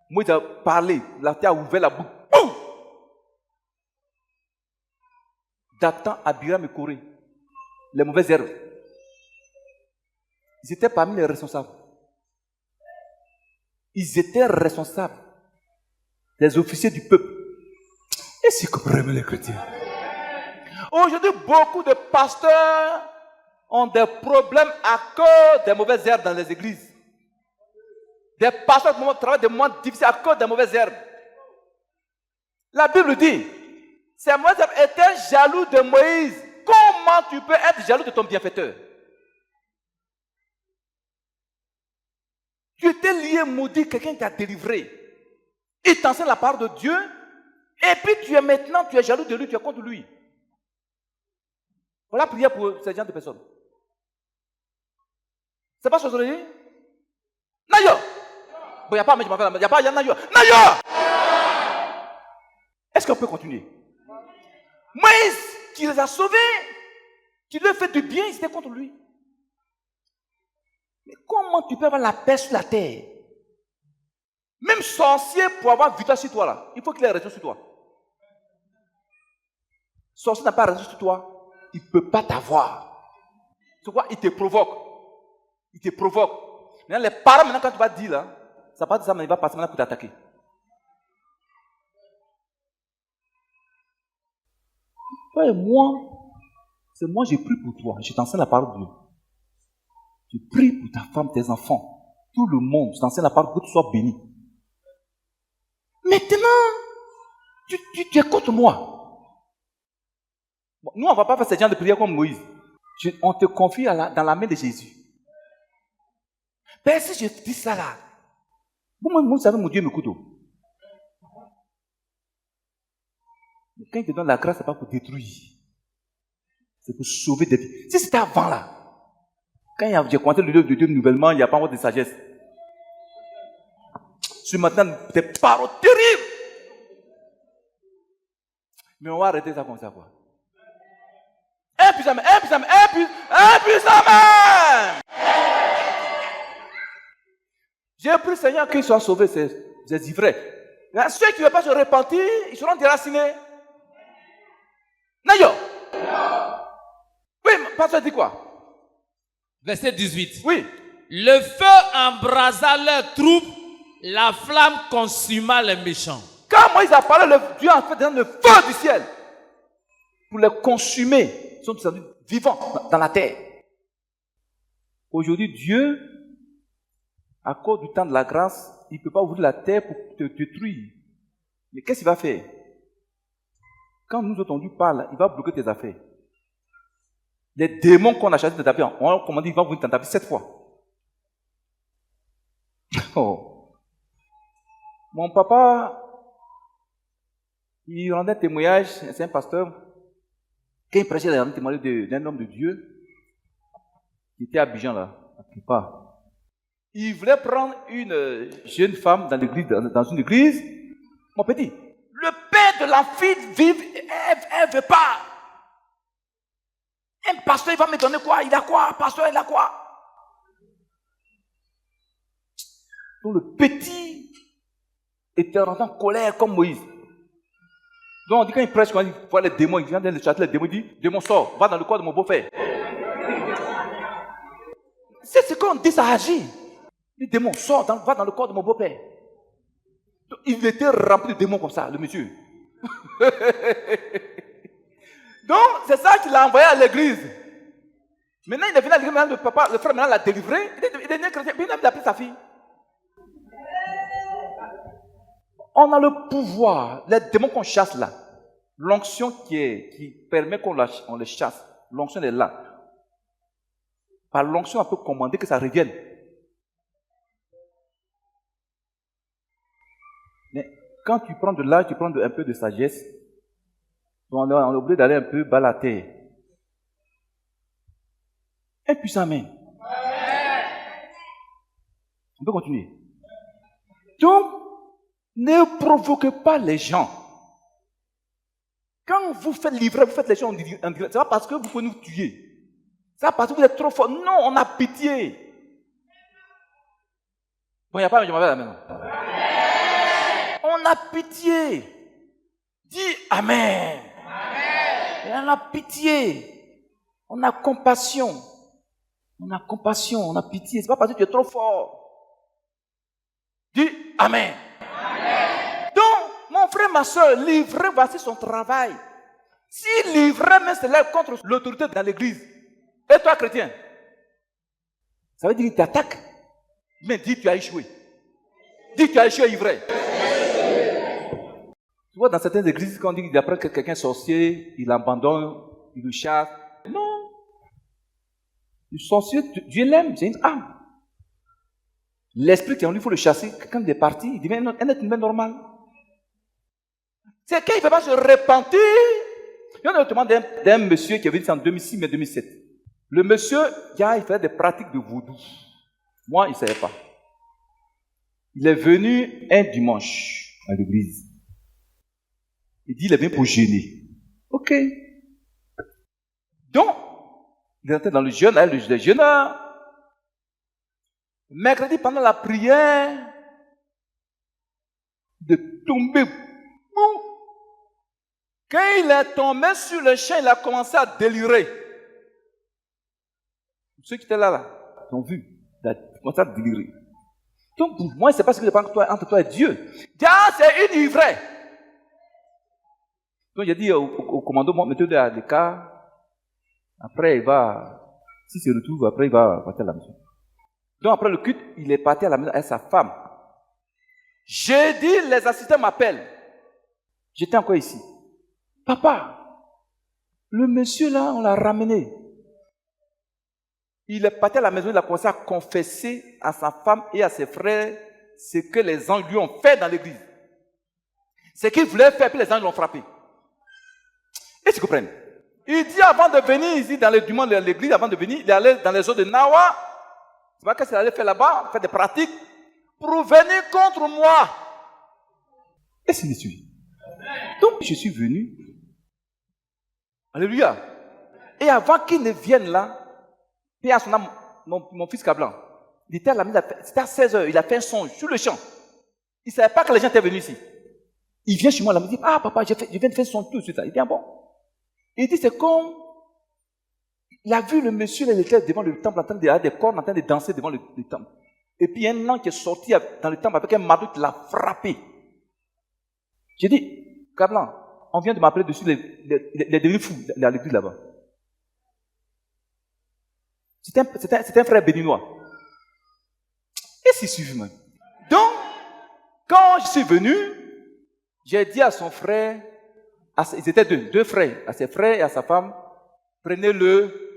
Moïse a parlé, la terre a ouvert la bouche. Boum! Dathan, Abiram et Corée. Les mauvaises herbes. Ils étaient parmi les responsables. Ils étaient responsables des officiers du peuple. Et si comprenez les chrétiens? Aujourd'hui, beaucoup de pasteurs ont des problèmes à cause des mauvaises herbes dans les églises. Des pasteurs qui travaillent des moments difficiles à cause des mauvaises herbes. La Bible dit, ces mauvaises herbes étaient jaloux de Moïse. Comment tu peux être jaloux de ton bienfaiteur? Tu étais lié, maudit, quelqu'un t'a délivré. Il t'enseigne la parole de Dieu. Et puis tu es jaloux de lui, tu es contre lui. Voilà la prière pour ces gens de personnes. C'est pas ce que je dis? Nayo! Bon, il n'y a pas, mais je m'en vais là. Il n'y a pas, il y a Nayo. Nayo! Est-ce qu'on peut continuer? Moïse, qui les a sauvés, qui lui a fait du bien, ils étaient contre lui. Mais comment tu peux avoir la paix sur la terre? Même sorcier, pour avoir victoire sur toi, là, il faut qu'il ait raison sur toi. Sorcier n'a pas raison sur toi, il ne peut pas t'avoir. C'est quoi? Il te provoque. Il te provoque. Maintenant, les parents, maintenant, quand tu vas dire, là, ça va dire ça, mais il va passer maintenant pour t'attaquer. Toi et moi, c'est moi j'ai pris pour toi. Je t'enseigne la parole de Dieu. Je prie pour ta femme, tes enfants, tout le monde. Je t'enseigne la parole pour que tu sois béni. Maintenant, tu es contre moi. Bon, nous, on ne va pas faire ce genre de prière comme Moïse. On te confie dans la main de Jésus. Ben, si je dis ça là, vous savez, mon Dieu me couteau. Mais quand il te donne la grâce, ce n'est pas pour détruire. C'est pour sauver des vies. Si c'était avant là, quand j'ai commencé le livre de Dieu nouvellement, il n'y a pas encore de sagesse. Ce matin, des paroles terribles. Mais on va arrêter ça comme ça, quoi. Impuissamment. J'ai pris, Seigneur, qu'ils soient sauvés, ces ivraies. Ceux qui ne veulent pas se repentir, ils seront déracinés. Nayo. Oui, pasteur dit quoi? Verset 18. Oui. Le feu embrasa leurs troupes, la flamme consuma les méchants. Quand Moïse a parlé, Dieu a fait descendre le feu du ciel pour les consumer. Ils sont descendus vivants dans la terre. Aujourd'hui, Dieu, à cause du temps de la grâce, il ne peut pas ouvrir la terre pour te détruire. Mais qu'est-ce qu'il va faire? Quand nous autres, Dieu parle, il va bloquer tes affaires. Les démons qu'on a chassés de ta vie, on a commandé, ils vont venir dans ta vie 7 fois. Oh. Mon papa, il rendait témoignage, c'est un pasteur. Quand il prêchait, il rendait témoignage d'un homme de Dieu qui était à Abidjan, là, à Pipa. Il voulait prendre une jeune femme dans une église. Mon petit, le père de la fille vive, elle ne veut pas. Un pasteur, il va me donner quoi? Il a quoi? Pasteur, il a quoi? Donc le petit était rentré en colère comme Moïse. Donc on dit quand il prêche, quand il voit les démons, il vient de le château, les démons, il dit, démon sort, va dans le corps de mon beau-père. C'est ce qu'on dit, ça agit. Le démon sort, va dans le corps de mon beau-père. Donc, il était rempli de démons comme ça, le monsieur. Donc c'est ça qu'il a envoyé à l'église. Maintenant il est venu à l'église, le frère maintenant l'a délivré, il est né chrétien, puis il a pris sa fille. On a le pouvoir, les démons qu'on chasse là, l'onction qui permet qu'on les chasse, l'onction est là. Par l'onction, on peut commander que ça revienne. Mais quand tu prends de l'âge, tu prends un peu de sagesse, on est obligé d'aller un peu bas la terre. Impuissamment. On peut continuer. Donc, ne provoquez pas les gens. Quand vous faites livrer, vous faites les gens en direct. C'est pas parce que vous pouvez nous tuer. C'est pas parce que vous êtes trop fort. Non, on a pitié. Bon, il n'y a pas de à la maison. On a pitié. Dis Amen. Et on a pitié. On a compassion. On a compassion, on a pitié. C'est pas parce que tu es trop fort. Dis Amen. Donc, mon frère, ma soeur, livrer, voici son travail. Si livrer même se lève contre l'autorité dans l'église, et toi, chrétien, ça veut dire qu'il t'attaque. Mais dis, tu as échoué. Dis, tu as échoué, ivraie. Tu vois, dans certaines églises, quand on dit d'après que quelqu'un est sorcier, il l'abandonne, il le chasse. Non. Le sorcier, Dieu l'aime, c'est une âme. L'esprit qui en lui, il faut le chasser. Quand il est parti, il devient un être humain normal. C'est quand il ne peut pas se repentir. Il y a notamment d'un monsieur qui est venu en 2006, mais 2007. Le monsieur, il faisait des pratiques de vaudou. Moi, il ne savait pas. Il est venu un dimanche à l'église. Il dit, il est venu pour jeûner. Ok. Donc, il était dans le jeûne, le jeûneur. Mercredi, pendant la prière, de tomber. Boum. Quand il est tombé sur le champ, il a commencé à délirer. Ceux qui étaient là, ont vu. Il a commencé à délirer. Donc, pour moi, c'est pas ce qui dépend entre toi et Dieu. Dieu, c'est une ivraie. Donc j'ai dit au commando, mettez-le à l'écart. Après, il va, s'il se retrouve, après, il va partir à la maison. Donc après le culte, il est parti à la maison avec sa femme. J'ai dit, les assistants m'appellent. J'étais encore ici. Papa, le monsieur là, on l'a ramené. Il est parti à la maison, il a commencé à confesser à sa femme et à ses frères ce que les anges lui ont fait dans l'église. Ce qu'il voulait faire, puis les anges l'ont frappé. Est-ce que vous comprenez? Il dit avant de venir ici, dans le dimanche de l'église, avant de venir, il allait dans les eaux de Nawa. C'est pas qu'est-ce qu'il allait faire là-bas, faire des pratiques, pour venir contre moi. Et c'est suivi. Donc je suis venu. Alléluia. Et avant qu'il ne vienne là, paix à son âme, mon fils Kablan, il était à la maison, c'était à 16h, il a fait un songe sur le champ. Il ne savait pas que les gens étaient venus ici. Il vient chez moi là, il me dit, ah papa, je viens de faire son tout de suite. Il dit, ah bon. Il dit, c'est comme, il a vu le monsieur, il était devant le temple, en train de avoir des cornes, en train de danser devant le temple. Et puis un ange qui est sorti dans le temple avec un marteau qui l'a frappé. J'ai dit, Kablan, on vient de m'appeler dessus les devenus fous à l'église là-bas. C'est un frère béninois. Et c'est suivi même. Donc, quand je suis venu, j'ai dit à son frère, ils étaient deux frères, à ses frères et à sa femme, prenez-le.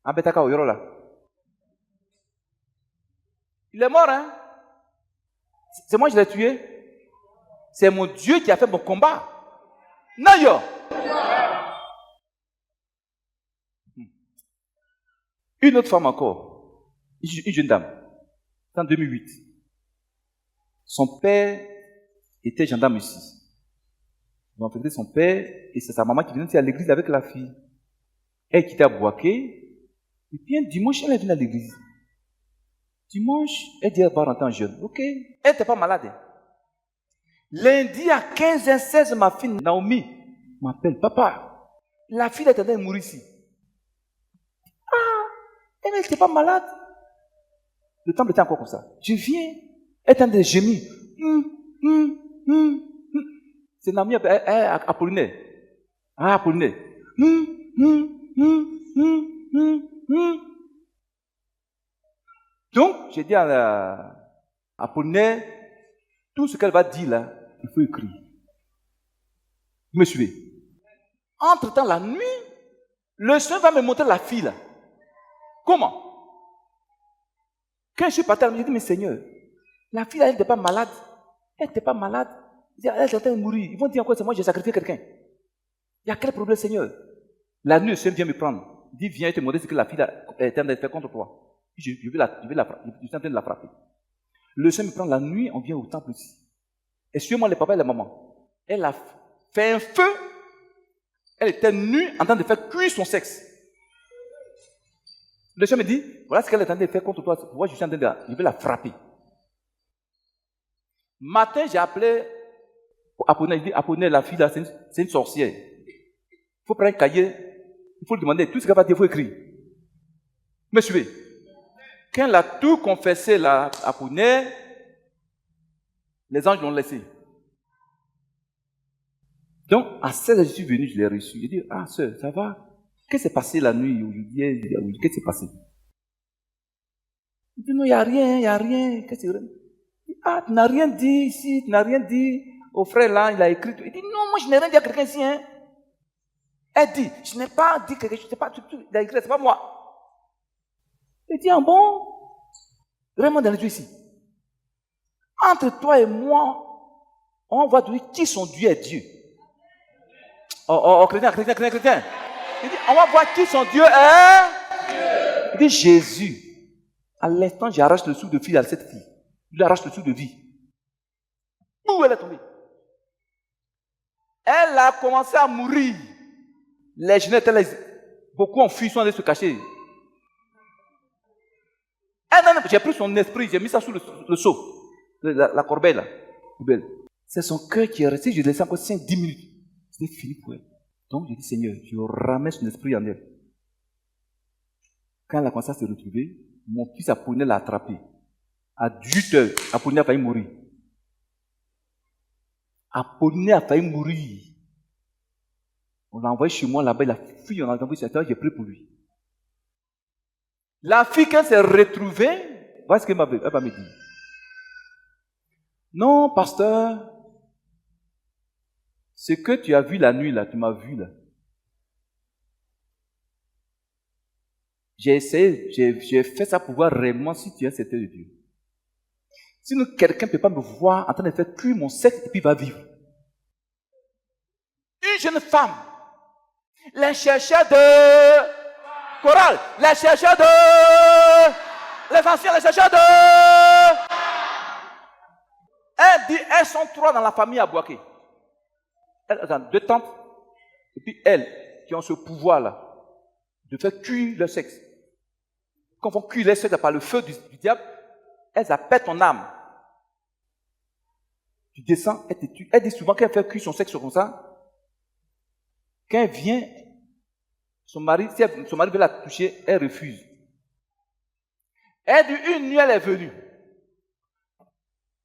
Ambetaka Oyoro là. Il est mort, hein? C'est moi qui l'ai tué. C'est mon Dieu qui a fait mon combat. Nayo! Une autre femme encore, une jeune dame, en 2008. Son père était gendarme ici. Ils ont fait son père et c'est sa maman qui venait à l'église avec la fille. Elle quittait à Boaké. Et puis un dimanche, elle est venue à l'église. Dimanche, elle dit elle va rentrer en jeûne. Ok. Elle n'était pas malade. Lundi à 15h16, ma fille Naomi m'appelle. Papa, la fille est en train de mourir ici. Elle n'était pas malade. Le temple était encore comme ça. Je viens, elle est en train de gémir. C'est Naomi Apollinaire. Ah, Apollinaire. Donc, j'ai dit à Apollinaire, tout ce qu'elle va dire là, il faut écrire. Vous me suivez? Entre-temps, la nuit, le Seigneur va me montrer la fille là. Comment? Quand je suis parti, elle me dit, mais Seigneur, la fille elle n'était pas malade. Elle n'était pas malade. Elle est en train de mourir. Ils vont dire encore, c'est moi, j'ai sacrifié quelqu'un. Il y a quel problème, Seigneur? La nuit, le Seigneur vient me prendre. Il dit, viens te montrer ce que la fille est en train de faire contre toi. Je suis en train de la frapper. Le Seigneur me prend la nuit, on vient au temple ici. Et suivez-moi les papas et les mamans. Elle a fait un feu. Elle était nue en train de faire cuire son sexe. Le Seigneur me dit, voilà ce qu'elle est en train de faire contre toi. Moi, je suis en train de je vais la frapper. Matin, j'ai appelé Apollinaire. Il dit, Apollinaire, la fille là, c'est une sorcière. Il faut prendre un cahier. Il faut lui demander tout ce qu'elle va dire, il faut écrire. Me suivez. Quand elle a tout confessé là, Apollinaire, les anges l'ont laissé. Donc, à 16h, je suis venu, je l'ai reçu. J'ai dit, ah, sœur, ça va? Qu'est-ce qui s'est passé la nuit aujourd'hui? Qu'est-ce qui s'est passé? Il dit, non, il n'y a rien, il n'y a rien. Qu'est-ce que c'est? Ah, tu n'as rien dit ici, tu n'as rien dit au frère là, il a écrit. Il dit, non, moi je n'ai rien dit à quelqu'un ici. Hein. Elle dit, je n'ai pas dit quelque chose, je sais pas, il a écrit, c'est pas moi. Il dit, ah bon? Vraiment dans les yeux ici. Entre toi et moi, on va dire qui son Dieu est Dieu. Oh, chrétien. Il dit, on va voir qui son Dieu est. Il dit, Jésus. À l'instant, j'arrache le sou de fille à cette fille. Je lui arrache le sou de vie. Où elle est tombée? Elle a commencé à mourir. Les jeunes, beaucoup ont fui, sont allés se cacher. J'ai pris son esprit, j'ai mis ça sous le seau, la corbeille là. C'est son cœur qui est resté, je l'ai laissé encore 5-10 minutes. C'était fini pour elle. Donc j'ai dit, Seigneur, je ramène son esprit en elle. Quand elle a commencé à se retrouver, mon fils Apollinaire l'a attrapé. À 18h, Apollinaire a failli mourir. Apollinaire a failli mourir. On l'a envoyé chez moi là-bas, il a fui, on a envoyé chez moi, j'ai prié pour lui. La fille, quand elle s'est retrouvée, voilà ce qu'elle va me dire. Non, pasteur, ce que tu as vu la nuit là, tu m'as vu là. J'ai essayé, j'ai fait ça pour voir réellement si tu es certain de Dieu. Sinon, quelqu'un ne peut pas me voir en train de faire cuire mon sexe et puis il va vivre. Une jeune femme, les chercheurs de chorale, les chercheurs de les anciens, les chercheurs de. Elle dit, elles sont 3 dans la famille à Boaké. Attends, 2 tantes, et puis elles qui ont ce pouvoir-là de faire cuire leur sexe. Quand on cuit leur sexe par le feu du diable, elles appellent ton âme. Tu descends, elle te tue. Elle dit souvent qu'elle fait cuire son sexe comme ça. Quand elle vient, son mari veut la toucher, elle refuse. Elle dit, une nuit, elle est venue.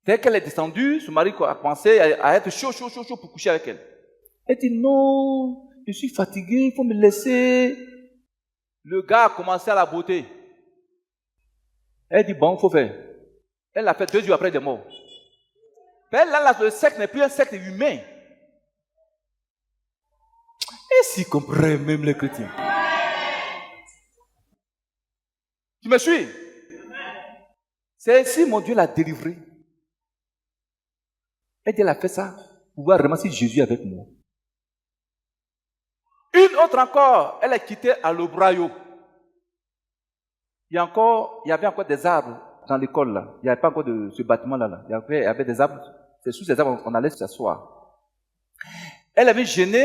Dès qu'elle est descendue, son mari a pensé à être chaud pour coucher avec elle. Elle dit, non, je suis fatigué, il faut me laisser. Le gars a commencé à la botter. Elle dit, bon, il faut faire. Elle l'a fait 2 jours après, elle est morte. Là, le sexe n'est plus un sexe humain. Et s'ils comprennent même les chrétiens. Tu me suis? C'est ainsi mon Dieu l'a délivré. Elle dit, elle a fait ça pour voir vraiment si Jésus est avec moi. Une autre encore, elle est quittée à l'Obrayo. Il y avait encore des arbres dans l'école là. Il n'y avait pas encore de ce bâtiment-là. Il y avait des arbres. C'est sous ces arbres qu'on allait s'asseoir. Elle avait gêné,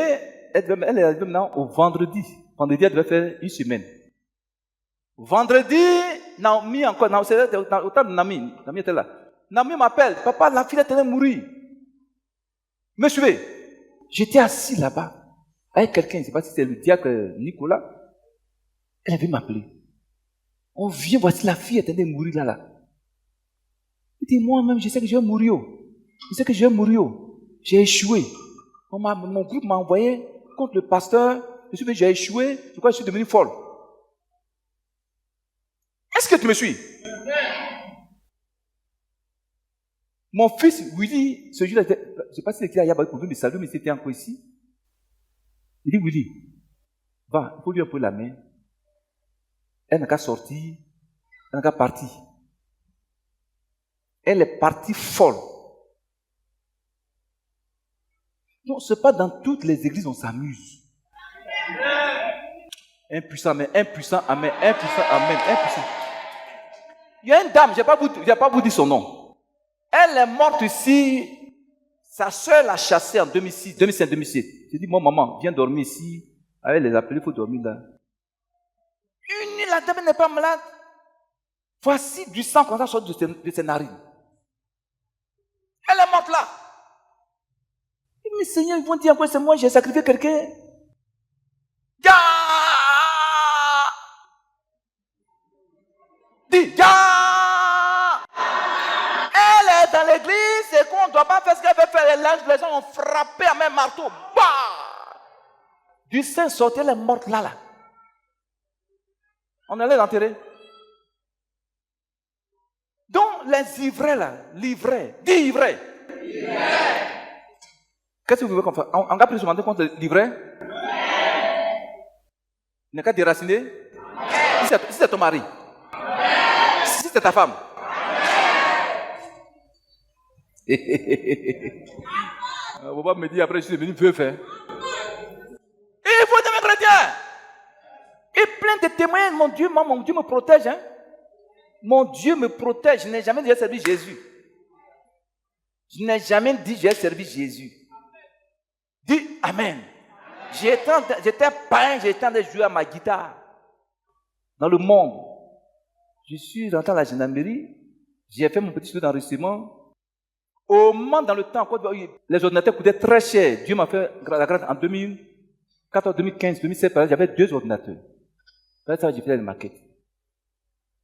elle arrivait maintenant au vendredi. Vendredi, elle devait faire 1 semaine. Vendredi, Naomi encore, c'était au temps de Naomi était là. Naomi m'appelle, papa, la fille est en train de mourir. Me suivez. J'étais assis là-bas avec quelqu'un, je ne sais pas si c'est le diacre Nicolas. Elle avait m'appeler. On vient, voici la fille est en train de mourir là. Il dit, moi-même, je sais que je vais mourir. Je sais que je vais mourir. J'ai échoué. Mon groupe m'a envoyé contre le pasteur. J'ai échoué. Je crois que je suis devenu folle. Est-ce que tu me suis? Mon fils Willy, ce jour-là, je ne sais pas si c'était à Yaba pour me saluer, mais c'était encore ici. Il dit, Willy, va, il faut lui appuyer la main. Elle n'a qu'à sortir, elle n'a qu'à partir. Elle est partie folle. Non, ce n'est pas dans toutes les églises on s'amuse. Impuissant, mais impuissant, amen, impuissant, amen, impuissant. Il y a une dame, je ne vais pas vous dire son nom. Elle est morte ici. Sa soeur l'a chassée en 2005-2007. J'ai dit, mon maman, viens dormir ici. Elle les appelés, il faut dormir là. Une nuit, la dame n'est pas malade. Voici du sang comme ça sort de ses narines. Elle est morte là. Mais Seigneur, ils vont dire encore, c'est moi, j'ai sacrifié quelqu'un. Ya! Dis, ya! Elle est dans l'église, et qu'on ne doit pas faire ce qu'elle veut faire. Les gens ont frappé à même marteau. Bah! Du sang sorti, elle est morte là. On allait l'enterrer. Donc, les ivraies là, l'ivraie, dis ivraie. Qu'est-ce que vous voulez qu'on fasse? On va plus demander contre l'ivraie? Il n'y a qu'à déraciner? Si c'est ton mari? Si c'est ta femme? On va pas me dire après, je suis devenu vieux faire. Il faut être un chrétien. Et plein de témoignages, mon Dieu me protège. Hein? Mon Dieu me protège. Je n'ai jamais dit j'ai servi Jésus. Je n'ai jamais dit j'ai servi Jésus. Dis Amen. J'étais païen, j'étais en train de jouer à ma guitare. Dans le monde. Je suis rentré à la gendarmerie. J'ai fait mon petit studio d'enregistrement. Au moment, dans le temps, les ordinateurs coûtaient très cher. Dieu m'a fait la grâce en 2014, 2015, 2016, j'avais 2 ordinateurs. Ça, j'ai fait des maquettes.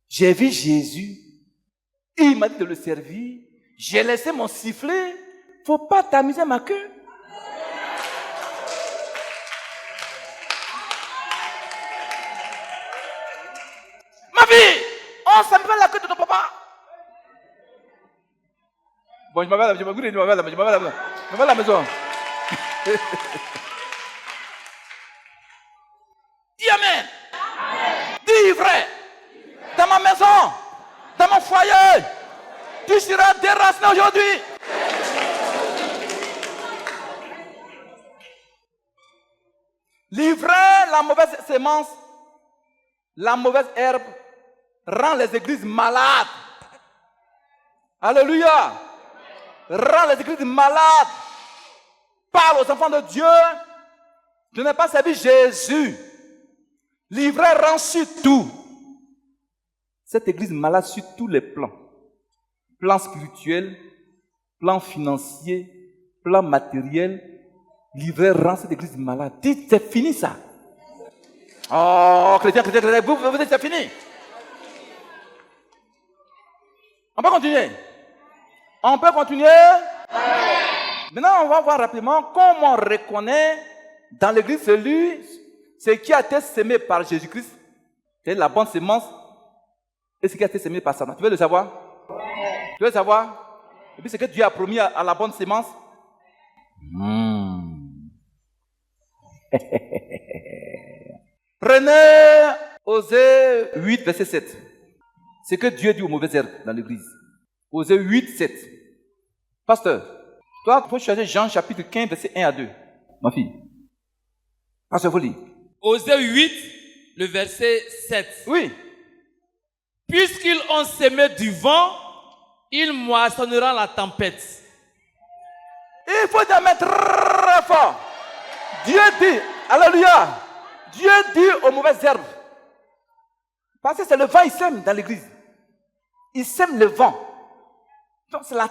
J'ai vu Jésus. Il m'a dit de le servir. J'ai laissé mon sifflet. faut pas t'amuser à ma queue. Ma fille, on s'amuse à la queue de ton papa. Bon, je m'en vais à la maison. Dis amen. Dis vrai. Dans ma maison, dans mon foyer, tu seras déraciné aujourd'hui. L'ivraie, la mauvaise sémence, la mauvaise herbe rend les églises malades. Alléluia. Rend les églises malades. Parle aux enfants de Dieu. Je n'ai pas servi Jésus. L'ivraie rend sur tout. Cette église malade sur tous les plans. Plan spirituel, plan financier, plan matériel. L'ivraie rend cette église malade. Dites, c'est fini ça. Oh, chrétien, vous dites c'est fini. On peut continuer. On peut continuer. Maintenant, on va voir rapidement comment on reconnaît dans l'église ce qui a été semé par Jésus-Christ. C'est la bonne sémence. Et ce qui a été semé par Satan. Tu veux le savoir? Tu veux le savoir? Et puis ce que Dieu a promis à la bonne sémence. Prenez Osée 8, verset 7. C'est que Dieu dit aux mauvaises herbes dans l'église. Osée 8, 7. Pasteur, toi, il faut choisir Jean chapitre 15, verset 1 à 2. Ma fille. Pasteur, vous lire. Osée 8, le verset 7. Oui. Puisqu'ils ont semé du vent, ils moissonneront la tempête. Il faut te mettre très fort. Dieu dit, alléluia, Dieu dit aux mauvaises herbes. Parce que c'est le vent, il sème dans l'église. Il sème le vent. Donc c'est la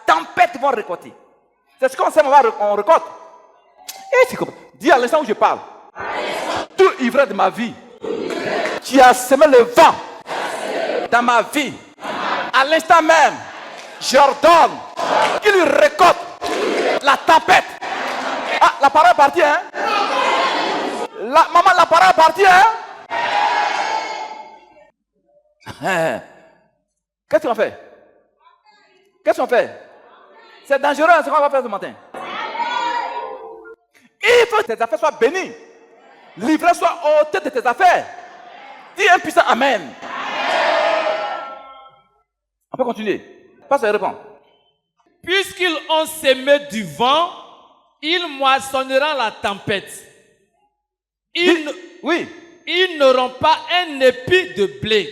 tempête qu'ils vont récolter. C'est ce qu'on sème, on récolte. Et c'est comme, dis à l'instant où je parle. Tout ivraie de ma vie, qui a semé le vent dans ma vie, à l'instant même, j'ordonne qu'il lui récolte la tempête. Ah, la parole est partie, hein? Maman, la parole est partie, hein? Qu'est-ce qu'on fait? Qu'est-ce qu'on fait? C'est dangereux, ce qu'on va faire ce matin. Il faut que tes affaires soient bénies. L'ivraie soit ôtée de tes affaires. Dis un puissant amen. On peut continuer. Passe à répondre. Puisqu'ils ont semé du vent, ils moissonneront la tempête. Oui. Ils n'auront pas un épi de blé.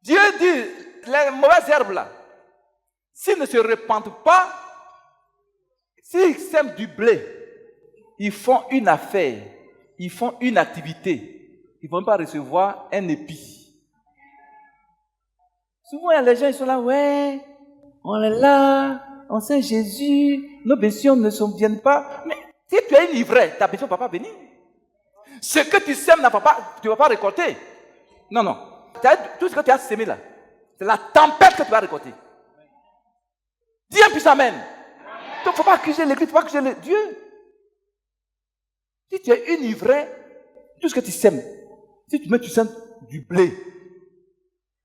Dieu dit, les mauvaises herbes là, s'ils ne se répandent pas, s'ils sèment du blé, ils font une affaire, ils font une activité, ils ne vont pas recevoir un épi. Souvent, les gens ils sont là, ouais, on est là, on sait Jésus, nos bénédictions ne sont viennent pas. Mais si tu es une ivraie, ta bénédiction ne va pas venir. Ce que tu sèmes, tu ne vas pas récolter. Non. Tout ce que tu as semé là, c'est la tempête que tu vas récolter. Dis un puissant amen. Il ne faut pas accuser l'église, il ne faut pas accuser Dieu. Si tu es une ivraie, tout ce que tu sèmes, si tu sèmes du blé,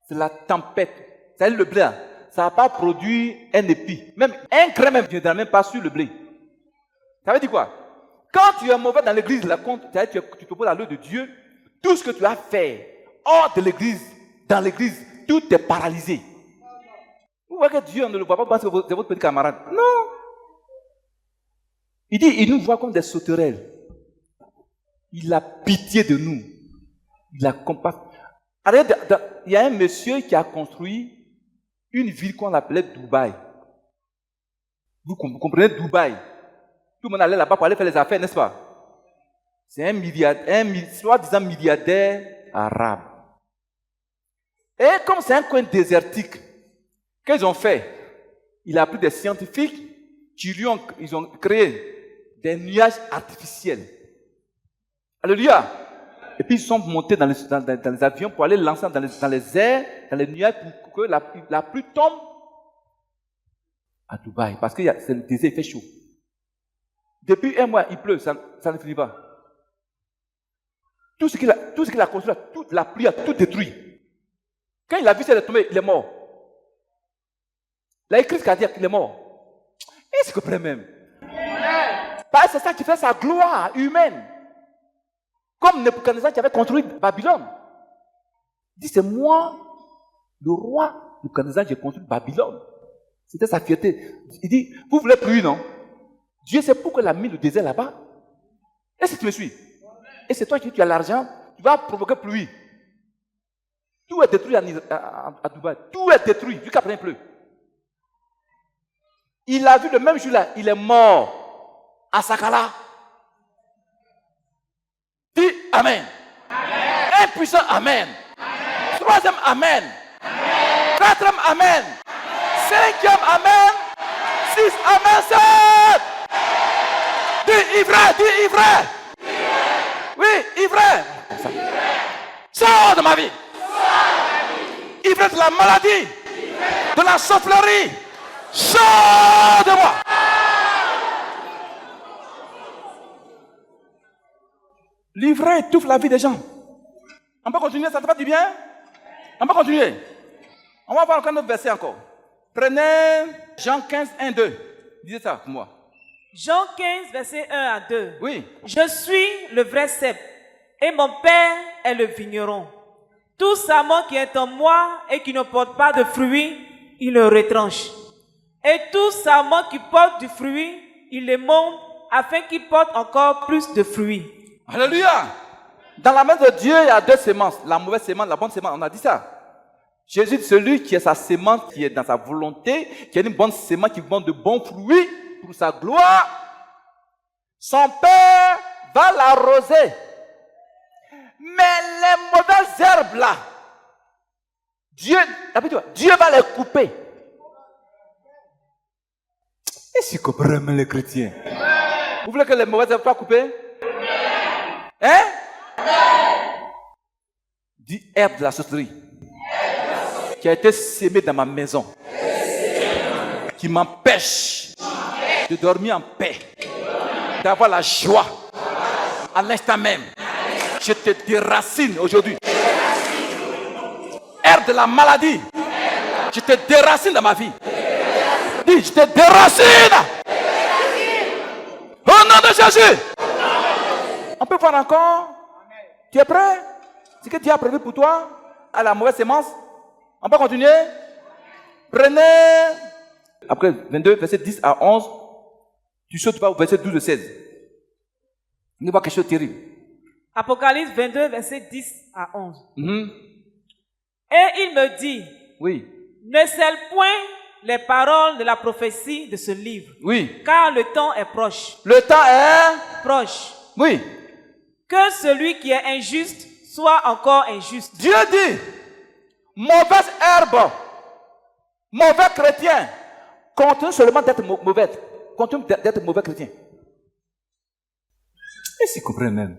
c'est la tempête. C'est-à-dire le blé là, ça n'a pas produit un épi. Même un grain même ne viendra même pas sur le blé. Ça veut dire quoi? Quand tu es mauvais dans l'église, là, tu te poses à l'œil de Dieu, tout ce que tu as fait hors de l'église, dans l'église, tout est paralysé. Vous voyez que Dieu ne le voit pas parce que c'est votre petit camarade. Non. Il dit, il nous voit comme des sauterelles. Il a pitié de nous. Il a compassion. Il y a un monsieur qui a construit une ville qu'on appelait Dubaï. Vous comprenez Dubaï? Tout le monde allait là-bas pour aller faire les affaires, n'est-ce pas? C'est un soi-disant milliardaire arabe. Et comme c'est un coin désertique, qu'est-ce qu'ils ont fait? Il a pris des scientifiques ils ont créé des nuages artificiels. Alléluia. Et puis ils sont montés dans les avions pour aller lancer dans les airs, dans les nuages, pour que la pluie tombe à Dubaï. Parce que c'est le désert, il fait chaud. Depuis 1 mois, il pleut, ça ne finit pas. Tout ce qu'il a construit, toute la pluie a tout détruit. Quand il a vu ça tomber, il est mort. Il a écrit cardiaque, il est mort. Est-ce que vous comprenez même? C'est ça qui fait sa gloire humaine. Comme Nebuchadnezzar qui avait construit Babylone. Il dit, c'est moi, le roi Nebuchadnezzar, qui ai construit Babylone. C'était sa fierté. Il dit, vous voulez pluie, non? Dieu sait pourquoi il a mis le désert là-bas. Est-ce que tu me suis? Et c'est toi qui tu as l'argent, tu vas provoquer pluie. Tout est détruit à Dubaï. Tout est détruit, jusqu'à présent il pleut. Il a vu le même jour-là, il est mort à Sakala. Dis Amen. Amen. Un puissant Amen. Amen. Troisième Amen. Amen. Quatrième Amen. Cinquième Amen. 6 Amen. 7. Dis ivraie, dis ivraie. Oui, ivraie. Sors de ma vie. Ivraie de la maladie, de la sorcellerie. Sors de moi. L'ivraie étouffe la vie des gens. On peut continuer, ça te fait du bien? On peut continuer. On va voir encore un autre verset encore. Prenez Jean 15, 1, 2. Disez ça pour moi. Jean 15, verset 1 à 2. Oui. Je suis le vrai cep et mon Père est le vigneron. Tout sarment qui est en moi et qui ne porte pas de fruits, il le retranche. Et tout sarment qui porte du fruit, il le monte afin qu'il porte encore plus de fruits. Alléluia. Dans la main de Dieu, il y a 2 semences. La mauvaise semence, la bonne semence. On a dit ça. Jésus, celui qui est sa semence, qui est dans sa volonté, qui est une bonne semence, qui donne de bons fruits pour sa gloire. Son Père va l'arroser. Mais les mauvaises herbes là, Dieu va les couper. Et si vous comprenez les chrétiens? Vous voulez que les mauvaises herbes soient coupées? Hein? Dis herbe de la sorcellerie qui a été sémée dans ma maison, qui m'empêche de dormir en paix, d'avoir la joie à l'instant même. Je te déracine aujourd'hui. Herbe de la maladie, je te déracine dans ma vie. Dis, je te déracine. Au nom de Jésus. On peut voir encore. Tu es prêt? Ce que Dieu a prévu pour toi à la mauvaise semence. On peut continuer. Prenez. Après 22, verset 10 à 11. Tu sautes pas au verset 12 et 16. On va voir quelque chose de terrible. Apocalypse 22, verset 10 à 11. Et il me dit, oui. Ne scelle point les paroles de la prophétie de ce livre. Oui. Car le temps est proche. Le temps est proche. Oui. Que celui qui est injuste soit encore injuste. Dieu dit, mauvaise herbe, mauvais chrétien, continue seulement d'être mauvais. Continue d'être mauvais chrétien. Et si vous comprenez même.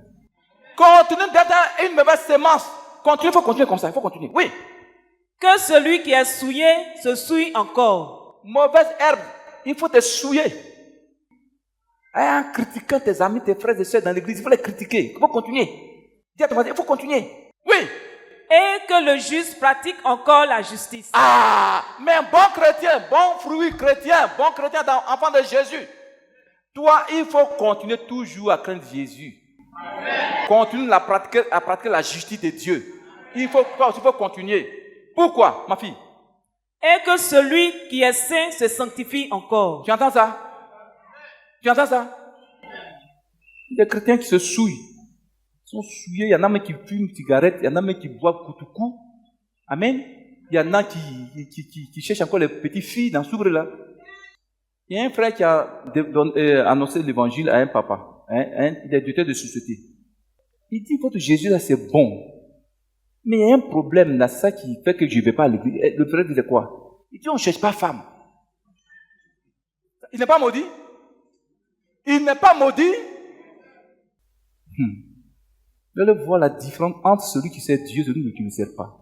Continue d'être une mauvaise semence. Continue, il faut continuer comme ça, il faut continuer. Oui. Que celui qui est souillé se souille encore. Mauvaise herbe, il faut te souiller. En critiquant tes amis, tes frères et sœurs dans l'église, il faut les critiquer. Il faut continuer. Dis à ton voisin, il faut continuer. Oui. Et que le juste pratique encore la justice. Ah, mais bon chrétien, bon fruit chrétien, bon chrétien, enfant de Jésus. Toi, il faut continuer toujours à craindre Jésus. Amen. Continue à pratiquer la justice de Dieu. Il faut continuer. Pourquoi, ma fille? Et que celui qui est saint se sanctifie encore. Tu entends ça? Tu entends ça? Les chrétiens qui se souillent. Ils sont souillés. Il y en a même qui fument une cigarette. Il y en a même qui boivent koutoukou. Amen. Il y en a qui cherchent encore les petites filles dans s'ouvre là. Il y a un frère qui a annoncé l'évangile à un papa. Il est directeur de société. Il dit, votre Jésus là c'est bon. Mais il y a un problème là, ça qui fait que je ne vais pas à l'église. Le frère disait quoi? Il dit, on ne cherche pas femme. Il n'est pas maudit? Il n'est pas maudit? Vous allez voir la différence entre celui qui sert Dieu et celui qui ne sert pas.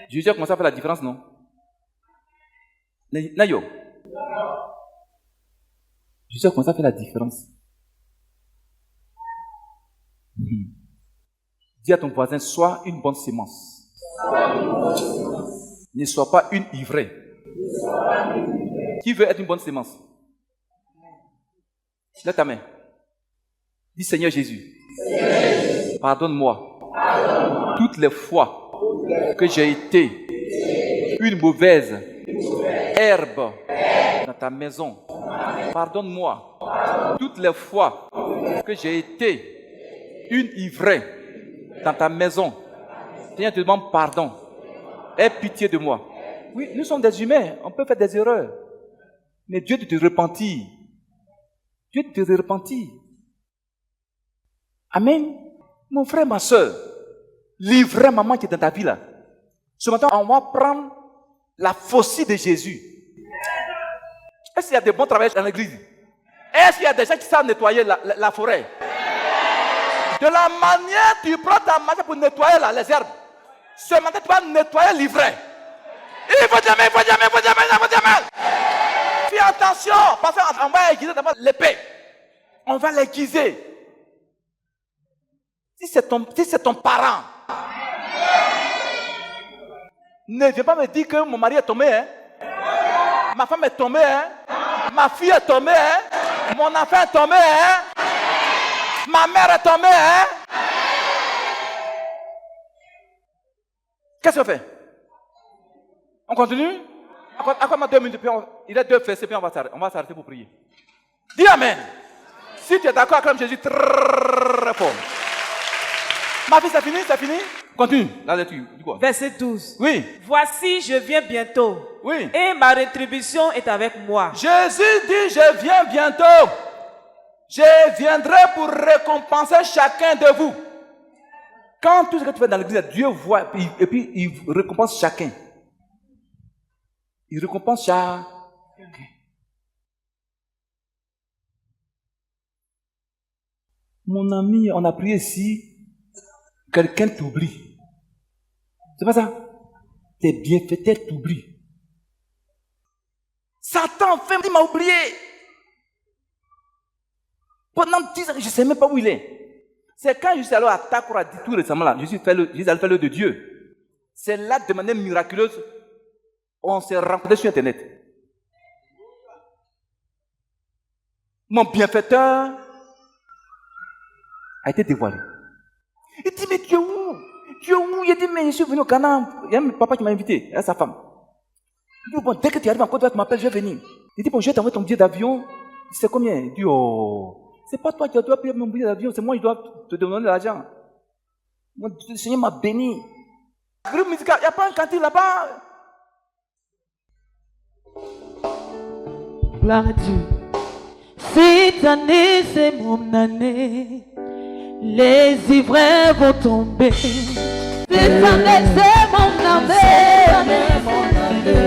Jésus a commencé à faire la différence, non? Nayo. Jésus a commencé à faire la différence. Dis à ton voisin, sois une bonne sémence. Ne sois pas une ivraie. Qui veut être une bonne sémence? Lève ta main. Dis Seigneur Jésus, pardonne-moi toutes les fois que j'ai été une mauvaise herbe dans ta maison. Pardonne-moi toutes les fois que j'ai été une ivraie dans ta maison. Seigneur, je te demande pardon. Aie pitié de moi. Oui, nous sommes des humains, on peut faire des erreurs. Mais Dieu te repentit. Dieu te repentit. Amen. Mon frère, ma soeur, l'ivraie maman qui est dans ta vie là. Ce matin, on va prendre la faucille de Jésus. Est-ce qu'il y a des bons travailleurs dans l'église? Est-ce qu'il y a des gens qui savent nettoyer la forêt? De la manière tu prends ta main pour nettoyer les herbes, ce matin tu vas nettoyer l'ivraie. Il faut jamais. Fais attention, parce qu'on va aiguiser d'abord l'épée. On va l'aiguiser. Si c'est ton parent, ne viens pas me dire que mon mari est tombé, hein? Ma femme est tombée, hein? Ma fille est tombée, hein? Mon enfant est tombé, hein? Ma mère est tombée, hein? Qu'est-ce qu'on fait? On continue? Encore 2 minutes, il est 2 versets, puis on va s'arrêter pour prier. Dis Amen. Si tu es d'accord, acclame Jésus très fort. Ma fille, c'est fini? Continue, la lecture. Dis quoi? Verset 12. Oui. Voici, je viens bientôt. Oui. Et ma rétribution est avec moi. Jésus dit, je viens bientôt. Je viendrai pour récompenser chacun de vous. Quand tout ce que tu fais dans l'église, Dieu voit et puis il récompense chacun. Il récompense chacun. Mon ami, on a prié ici. Quelqu'un t'oublie. C'est pas ça? Tes bienfaiteurs t'oublient. Satan, il m'a oublié. Pendant 10 ans, je ne sais même pas où il est. C'est quand je suis allé à Takura tout récemment, là, je suis allé faire l'œuvre de Dieu. C'est là, de manière miraculeuse, on s'est rencontrés sur Internet. Mon bienfaiteur a été dévoilé. Il dit, mais tu es où? Il dit, mais je suis venu au Canada. Il y a mon papa qui m'a invité, et sa femme. Il dit, bon, dès que tu arrives en Côte d'Ivoire, tu m'appelles, je vais venir. Il dit, bon, je vais t'envoyer ton billet d'avion. C'est combien? Il dit, oh, c'est pas toi qui dois payer mon billet d'avion, c'est moi qui dois te demander l'argent. Le Seigneur m'a béni. Groupe musical, il n'y a pas un cantine là-bas. Gloire à Dieu. Cette année, c'est mon année. Les ivraies vont tomber. Cette année, c'est mon année.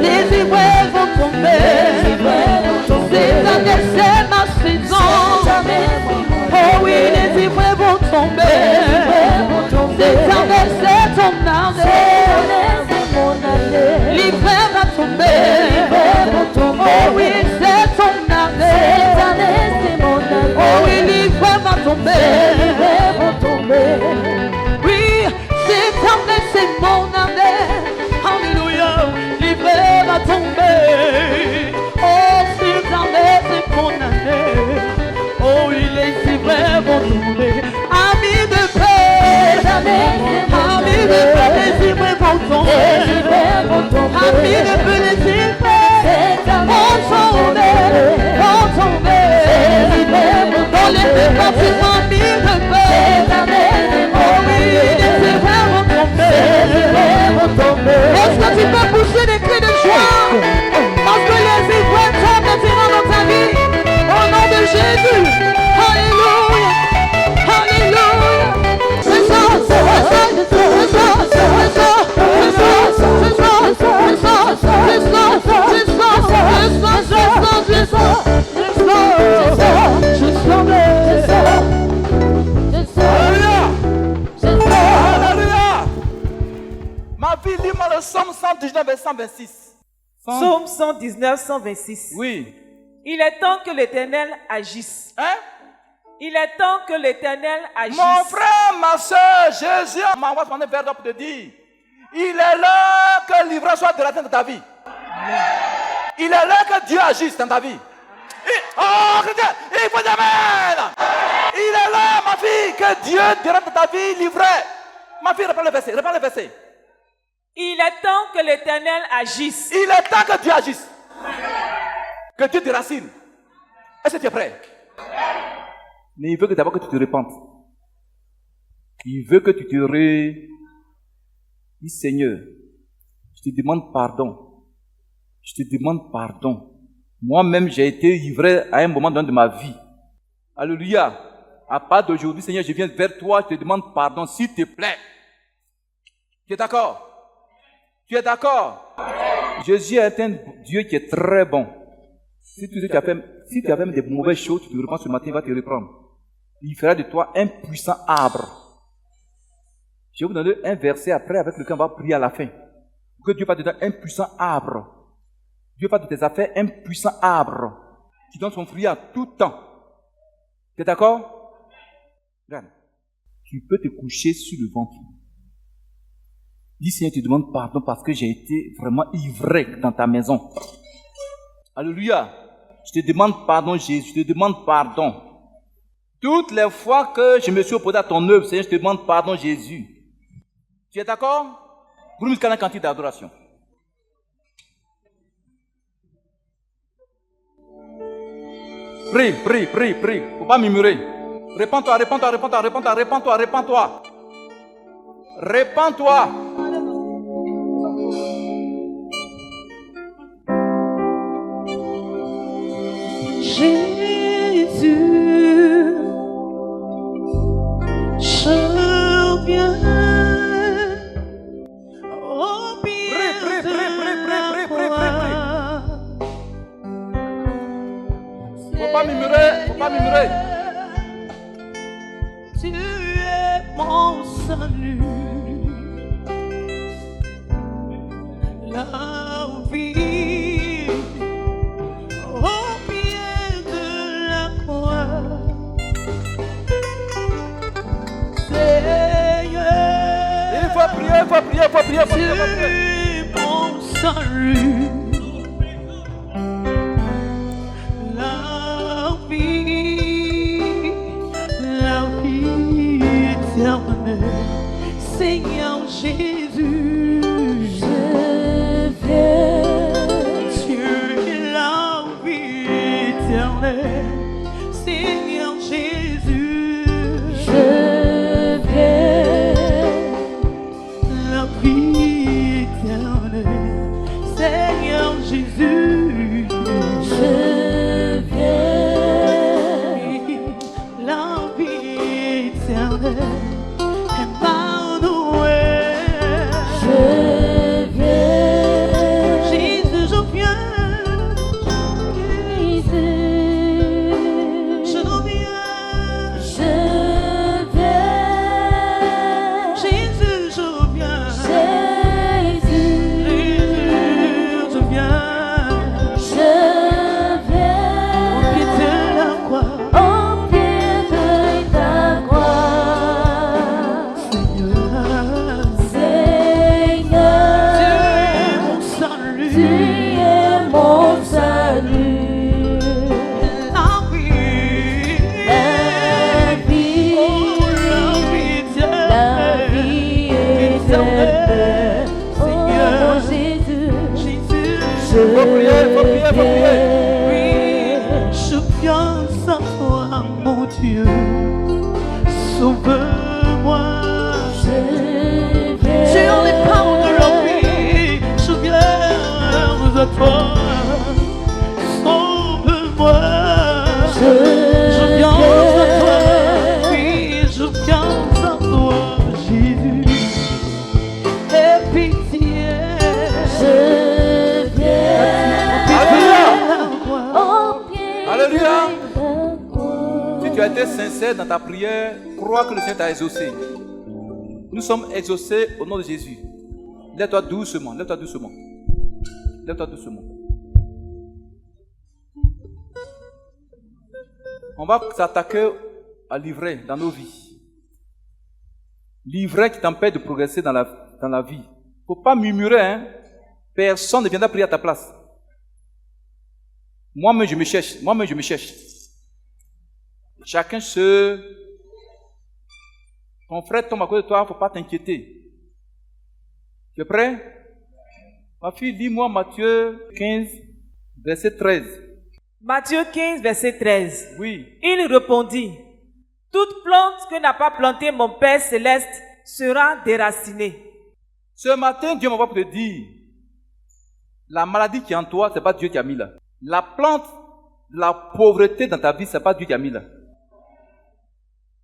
Les ivraies vont tomber. Cette année, c'est ma saison. Oh oui, les ivraies vont tomber. Cette année, c'est ton année. L'ivraie va tomber. Oh oui, c'est ton année. Oh oui, l'ivraie va tomber. Oui, cette année, c'est mon année. Alléluia, l'ivraie va tomber. Oh, cette année, c'est mon année. Oh oui, les ivraies vont tomber. Amis de paix, amis de paix, les ivraies vont tomber. Amis de paix, les ivraies vont tomber. Dans les départements, amis de paix. Oh oui, les ivraies vont tomber. Est-ce que tu peux pousser des cris de joie? Parce que les ivraies tombent maintenant dans ta vie. Au nom de Jésus. Alléluia. Alléluia. C'est ça, c'est ça, c'est ça, c'est ça, c'est ça, c'est ça, c'est ça, c'est ça, c'est ça, c'est ça, c'est ça, c'est ça, c'est ça, c'est ça. Psaume 119, verset 126. Psaume 119, 126. Oui. Il est temps que l'Éternel agisse. Hein? Il est temps que l'Éternel agisse. Mon frère, ma soeur, Jésus m'envoie son vers toi pour te dire, il est l'heure que le livret soit dératé dans ta vie. Il est l'heure que Dieu agisse dans ta vie. Oh, chrétien, il faut amen. Il est l'heure, ma fille, que Dieu dérate dans ta vie, livret. Ma fille, reprends le verset, reprends le verset. Il est temps que l'Éternel agisse. Il est temps que Dieu agisse. Que Dieu te déracine. Est-ce que tu es prêt? Mais il veut que d'abord que tu te repentes. Il veut que tu te dis, Seigneur, je te demande pardon. Je te demande pardon. Moi-même, j'ai été ivraie à un moment donné de ma vie. Alléluia. À part d'aujourd'hui, Seigneur, je viens vers toi, je te demande pardon, s'il te plaît. Tu es d'accord? Tu es d'accord? Jésus est un Dieu qui est très bon. Si tu as fait des mauvaises choses, tu te reprends ce matin, il va te reprendre. Il fera de toi un puissant arbre. Je vais vous donner un verset après avec lequel on va prier à la fin. Que Dieu fasse de toi un puissant arbre. Dieu fasse de tes affaires un puissant arbre qui donne son fruit à tout temps. Tu es d'accord? Regarde. Tu peux te coucher sur le ventre. Dis Seigneur, tu demandes pardon parce que j'ai été vraiment ivré dans ta maison. Alléluia. Je te demande pardon, Jésus. Je te demande pardon. Toutes les fois que je me suis opposé à ton œuvre, Seigneur, je te demande pardon, Jésus. Tu es d'accord? Pour nous, un cantique d'adoration. Prie, prie, prie, prie. Faut pas murmurer. Répands-toi, répands-toi, répands-toi, répands-toi, répands-toi, répands-toi. Répands-toi. Jésus, je viens au pied de la croix. Faut pas murmurer, faut pas murmurer. Tu es mon salut, la vie au pied de la croix. Seigneur, Il faut prier, il faut prier, il faut prier, il faut tu prier, il faut prier. es mon salut, la vie éternelle. Seigneur Jésus, je viens. Tu es la vie éternelle. Seigneur Jésus, je viens. La vie éternelle. Seigneur Jésus, je viens. La vie éternelle. Sauve-moi, sur les pas de la vie, je viens à toi. Sauve-moi, je viens à toi, oui, je viens à toi, Jésus. Aie pitié, je viens. Alléluia. Alléluia. Si tu as été sincère dans ta prière, crois que le Seigneur t'a exaucé. Nous sommes exaucés au nom de Jésus. Lève-toi doucement, lève-toi doucement. Lève-toi doucement. On va s'attaquer à l'ivraie dans nos vies. L'ivraie qui t'empêche de progresser dans la vie. Il ne faut pas murmurer, hein. Personne ne viendra prier à ta place. Moi-même, je me cherche. Moi-même, je me cherche. Chacun Ton frère tombe à côté de toi, il ne faut pas t'inquiéter. Tu es prêt? Ma fille, lis-moi Matthieu 15, verset 13. Matthieu 15, verset 13. Oui. Il répondit, toute plante que n'a pas plantée mon Père céleste sera déracinée. Ce matin, Dieu m'envoie pour te dire, la maladie qui est en toi, ce n'est pas Dieu qui a mis là. La plante de la pauvreté dans ta vie, ce n'est pas Dieu qui a mis là.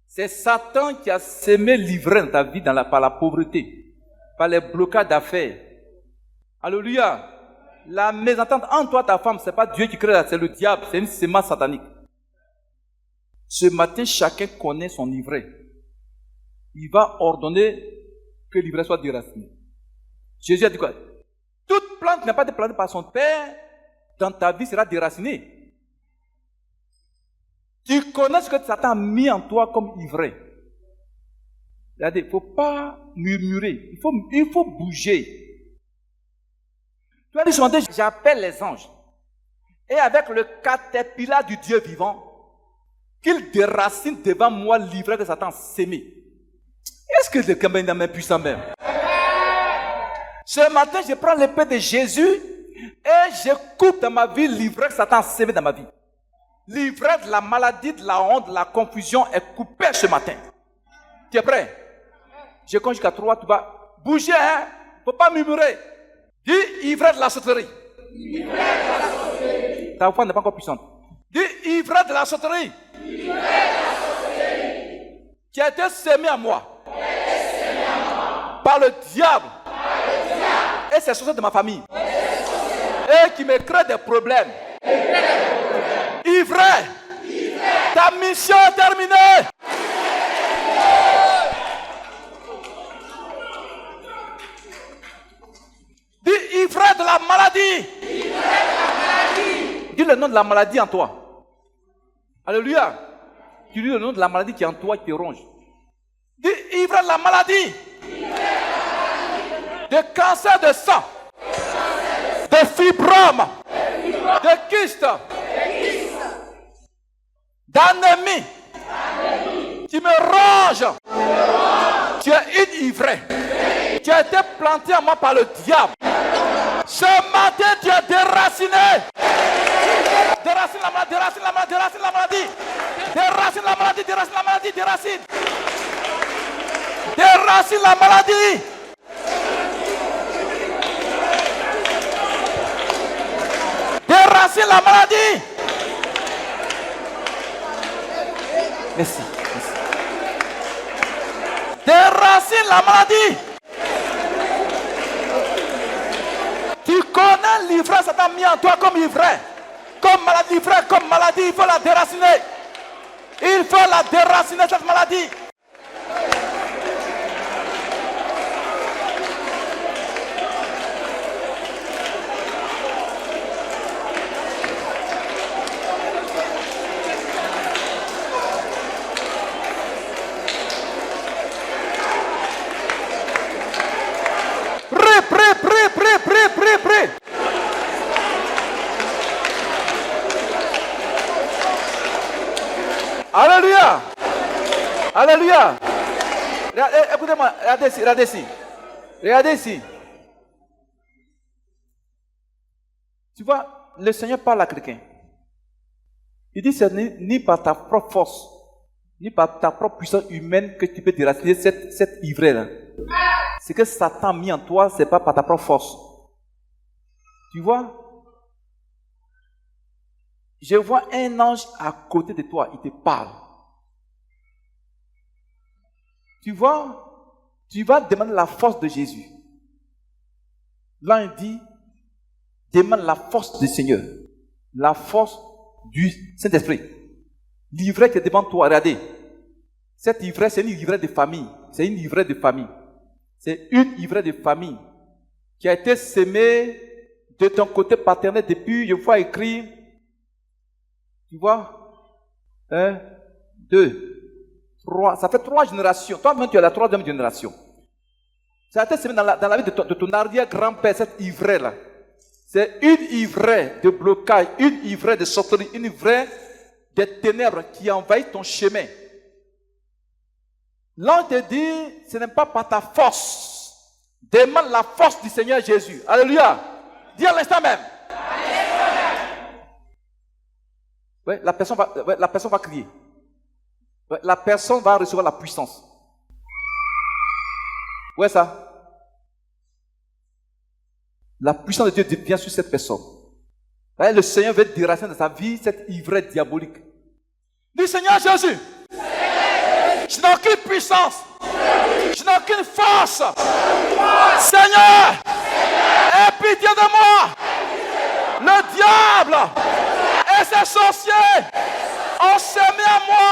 C'est Satan qui a semé l'ivresse dans ta vie par la pauvreté, par les blocages d'affaires. Alléluia. La mésentente entre toi et ta femme, ce n'est pas Dieu qui crée, c'est le diable, c'est une semence satanique. Ce matin, chacun connaît son ivresse. Il va ordonner que l'ivresse soit déracinée. Jésus a dit quoi? Toute plante qui n'a pas été plantée par son Père, dans ta vie sera déracinée. Tu connais ce que Satan a mis en toi comme ivresse. Il ne faut pas murmurer, il faut bouger. Tu as dit ce matin, j'appelle les anges. Et avec le caterpillar du Dieu vivant, qu'il déracine devant moi l'ivresse que Satan a sémé. Est-ce que le Cameroun est puissant même? Ce matin, je prends l'épée de Jésus et je coupe dans ma vie l'ivresse que Satan a sémé dans ma vie. L'ivresse de la maladie, de la honte, de la confusion est coupée ce matin. Tu es prêt? Je compte jusqu'à 3, tu vas bouger, hein? Il ne faut pas murmurer. Dis ivresse de la sauterie. Ta voix n'est pas encore puissante. Dis ivresse de la sauterie. Qui a été sémé à moi. Par le diable. Et c'est sorciers de ma famille. Et qui me crée des problèmes. Ivresse. Ta mission est terminée. Dis ivresse de la maladie. Dis le nom de la maladie en toi. Alléluia. Tu dis le nom de la maladie qui est en toi qui te ronge. Dis ivresse de la maladie. De cancer de sang. De fibrome. De kyste. D'anémie. Tu me ronges. Tu es une ivresse. Tu as été planté à moi par le diable. Ce matin, tu es déraciné. Déracine la maladie, déracine la maladie, déracine la maladie. Déracine la maladie, déracine la maladie, déracine. Déracine la maladie. Déracine la maladie. Merci. Déracine la maladie. Tu connais l'ivresse, ça t'a mis en toi comme ivresse. Comme maladie, ivresse, comme maladie, il faut la déraciner. Il faut la déraciner, cette maladie. Prie. Alléluia. Alléluia. Écoutez-moi, regardez ici. Regardez ici. Tu vois, le Seigneur parle à quelqu'un. Il dit, c'est ni par ta propre force, ni par ta propre puissance humaine que tu peux déraciner cette ivresse-là. Ce que Satan a mis en toi, ce n'est pas par ta propre force. Tu vois? Je vois un ange à côté de toi, il te parle. Tu vois? Tu vas demander la force de Jésus. Là, il dit, demande la force du Seigneur. La force du Saint-Esprit. L'ivresse qui est devant toi, regardez. Cette ivresse, c'est une ivresse de famille. C'est une ivresse de famille. C'est une ivresse de famille. qui a été sémé de ton côté paternel depuis, je vois écrit, tu vois, 1, 2, 3, ça fait 3 générations. Toi-même, tu es la 3e génération. Ça a été semé dans la vie de ton arrière-grand-père, cette ivraie-là. C'est une ivraie de blocage, une ivraie de sorcellerie, une ivraie des ténèbres qui envahit ton chemin. L'ange te dit, ce n'est pas par ta force. Demande la force du Seigneur Jésus. Alléluia. Dis à l'instant même. Ouais, la personne va crier. Ouais, la personne va recevoir la puissance. Ouais, ça. La puissance de Dieu vient sur cette personne. Ouais, le Seigneur veut déraciner de sa vie cette ivresse diabolique. Dis Seigneur Jésus. Je n'ai aucune puissance. Je n'ai aucune force. Seigneur, aie pitié de moi. Le diable et ses sorciers ont semé à moi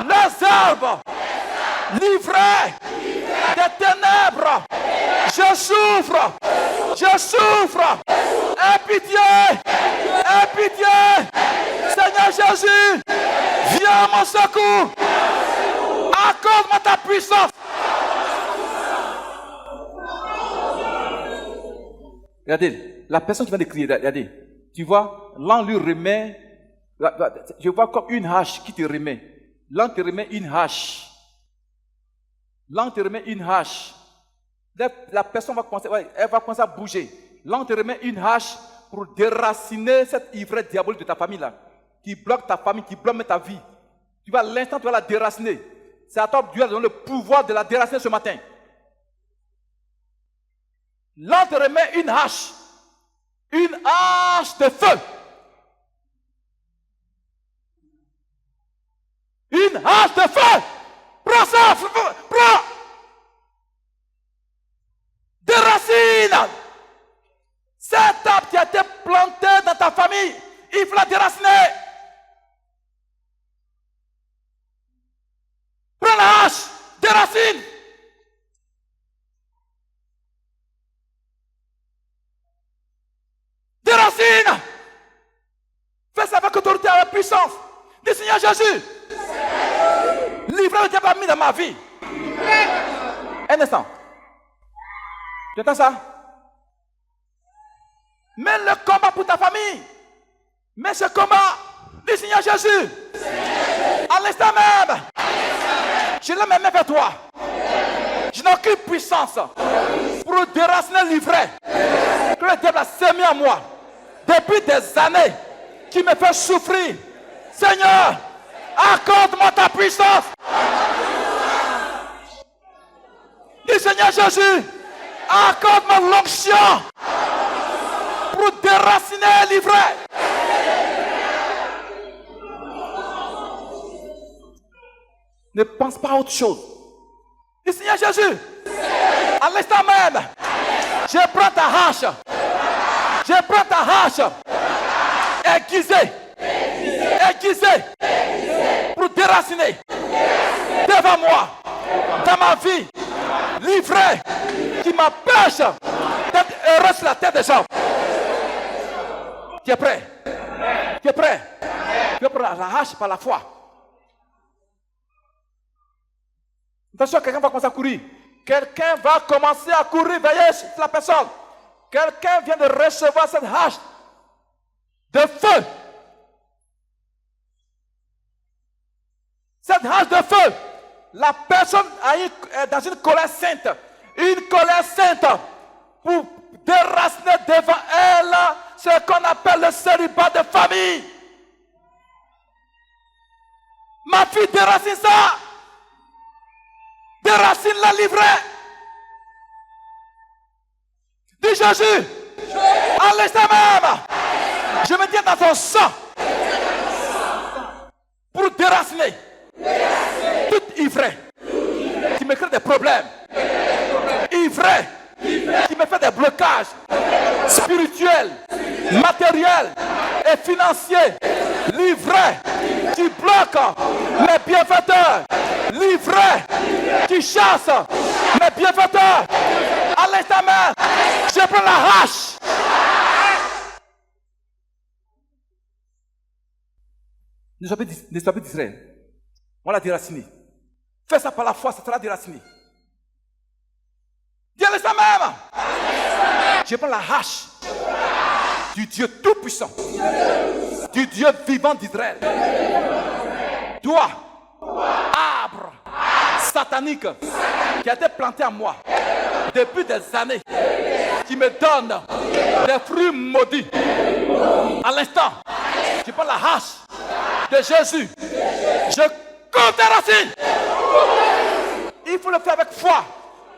les herbes, livrées des ténèbres. Je souffre. Je souffre. Aie pitié. Aie pitié. Seigneur Jésus, viens à mon secours. Accorde-moi ta puissance. Regardez, la personne qui vient de crier, regardez. Tu vois, l'ange lui remet, je vois comme une hache qui te remet. L'ange te remet une hache. L'ange te remet une hache. La personne va commencer, elle va commencer à bouger. L'ange te remet une hache pour déraciner cette ivresse diabolique de ta famille là, qui bloque ta famille, qui bloque ta vie. Tu vas l'instant, tu vas la déraciner. C'est à toi que Dieu a donné le pouvoir de la déraciner ce matin. L'ange te remet une hache de feu. Une hache de feu. Prends ça, prends. Déracine. Cet arbre qui a été planté dans ta famille, il faut la déraciner. Prends la hache, déracine. Déracine. Fais ça avec autorité et puissance. Dis Seigneur Jésus. Livrez le diable a mis dans ma vie. Un instant. Tu entends ça? Mets le combat pour ta famille. Mets ce combat. Dis Seigneur Jésus. À l'instant même. Je le mets vers toi. Je n'ai aucune puissance pour déraciner l'ivraie que le diable a sémé à moi depuis des années, qui me fait souffrir. Seigneur, accorde-moi ta puissance. Dis Seigneur Jésus, accorde-moi l'onction pour déraciner l'ivraie. Ne pense pas à autre chose. Dis Seigneur Jésus, à l'instant même, je prends ta hache. Je prends ta hache. Aiguisée. Pour déraciner. Devant moi. Dans ma vie. L'ivraie qui m'empêche d'être heureux sur la tête des gens. Tu es prêt? Tu es prêt? Tu vas prendre la hache par la foi. Attention, quelqu'un va commencer à courir. Quelqu'un va commencer à courir. Veillez sur la personne. Quelqu'un vient de recevoir cette hache de feu. Cette hache de feu. La personne est dans une colère sainte. Une colère sainte pour déraciner devant elle ce qu'on appelle le célibat de famille. Ma fille, déracine ça. Déracine la livraie. Dis Jésus, à l'instant même, je me tiens dans ton sang pour déraciner toute ivraie qui me crée des problèmes. Ivraie qui me fait des blocages spirituels, matériels et financiers. L'ivraie qui bloque mes bienfaiteurs. L'ivraie l'ivraie qui chasse mes bienfaiteurs. À l'instant même, je prends la hache. Ne sois pas d'Israël. On l'a déraciné. Fais ça par la foi, ça sera déraciné. Dis à l'instant même. Je prends la hache du Dieu Tout-Puissant, du Dieu vivant d'Israël. Toi, arbre satanique qui a été planté en moi depuis des années, qui me donne des fruits maudits. À l'instant, je prends la hache de Jésus. Je coupe tes racines. Il faut le faire avec foi.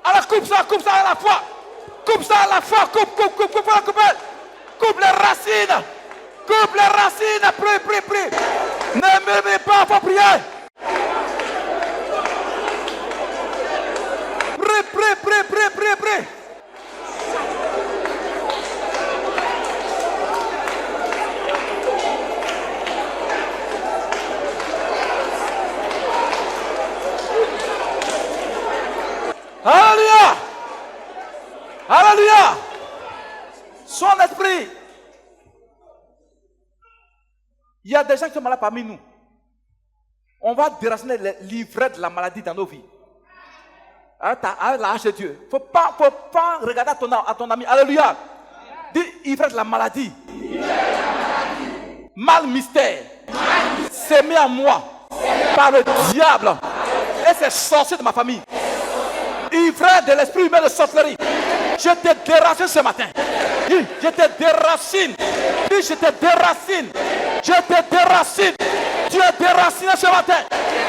Alors coupe ça à la foi. Coupe ça à la fois, coupe les racines. Coupe les racines, prie. Ne murmurez pas, faut prier. Prie. Alléluia. Alléluia. Son esprit. Il y a des gens qui sont malades parmi nous. On va déraciner l'ivraie de la maladie dans nos vies. Avec la hache de Dieu. Il ne faut pas regarder à ton ami. Alléluia. Dis ivraie de la maladie. Mal mystère. Sémé en moi par le diable et ses sorciers de ma famille. Ivraie de l'esprit humain de sorcellerie. Je te déracine ce matin. Je te déracine. Je te déracine. Je te déracine. Tu es déraciné ce matin.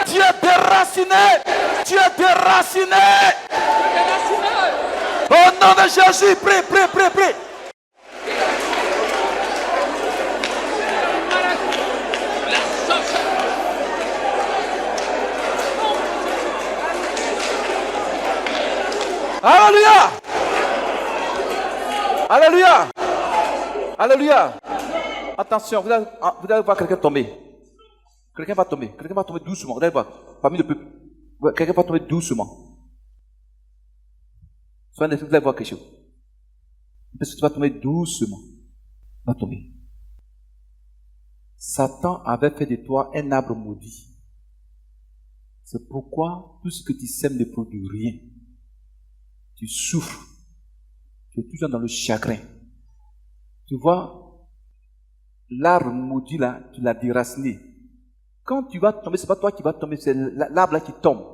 Tu es déraciné. Tu es déraciné. Au nom de Jésus, prie. Alléluia. Alléluia. Alléluia. Attention, vous allez voir quelqu'un tomber. Quelqu'un va tomber doucement. Vous allez voir, parmi le peuple. Quelqu'un va tomber doucement. Soyez vous allez voir quelque chose. Parce que tu vas tomber doucement. Tu vas tomber. Satan avait fait de toi un arbre maudit. C'est pourquoi tout ce que tu sèmes ne produit rien. Tu souffres. Tu es toujours dans le chagrin. Tu vois, l'arbre maudit là, tu l'as déraciné. Quand tu vas tomber, c'est pas toi qui vas tomber, c'est l'arbre là qui tombe.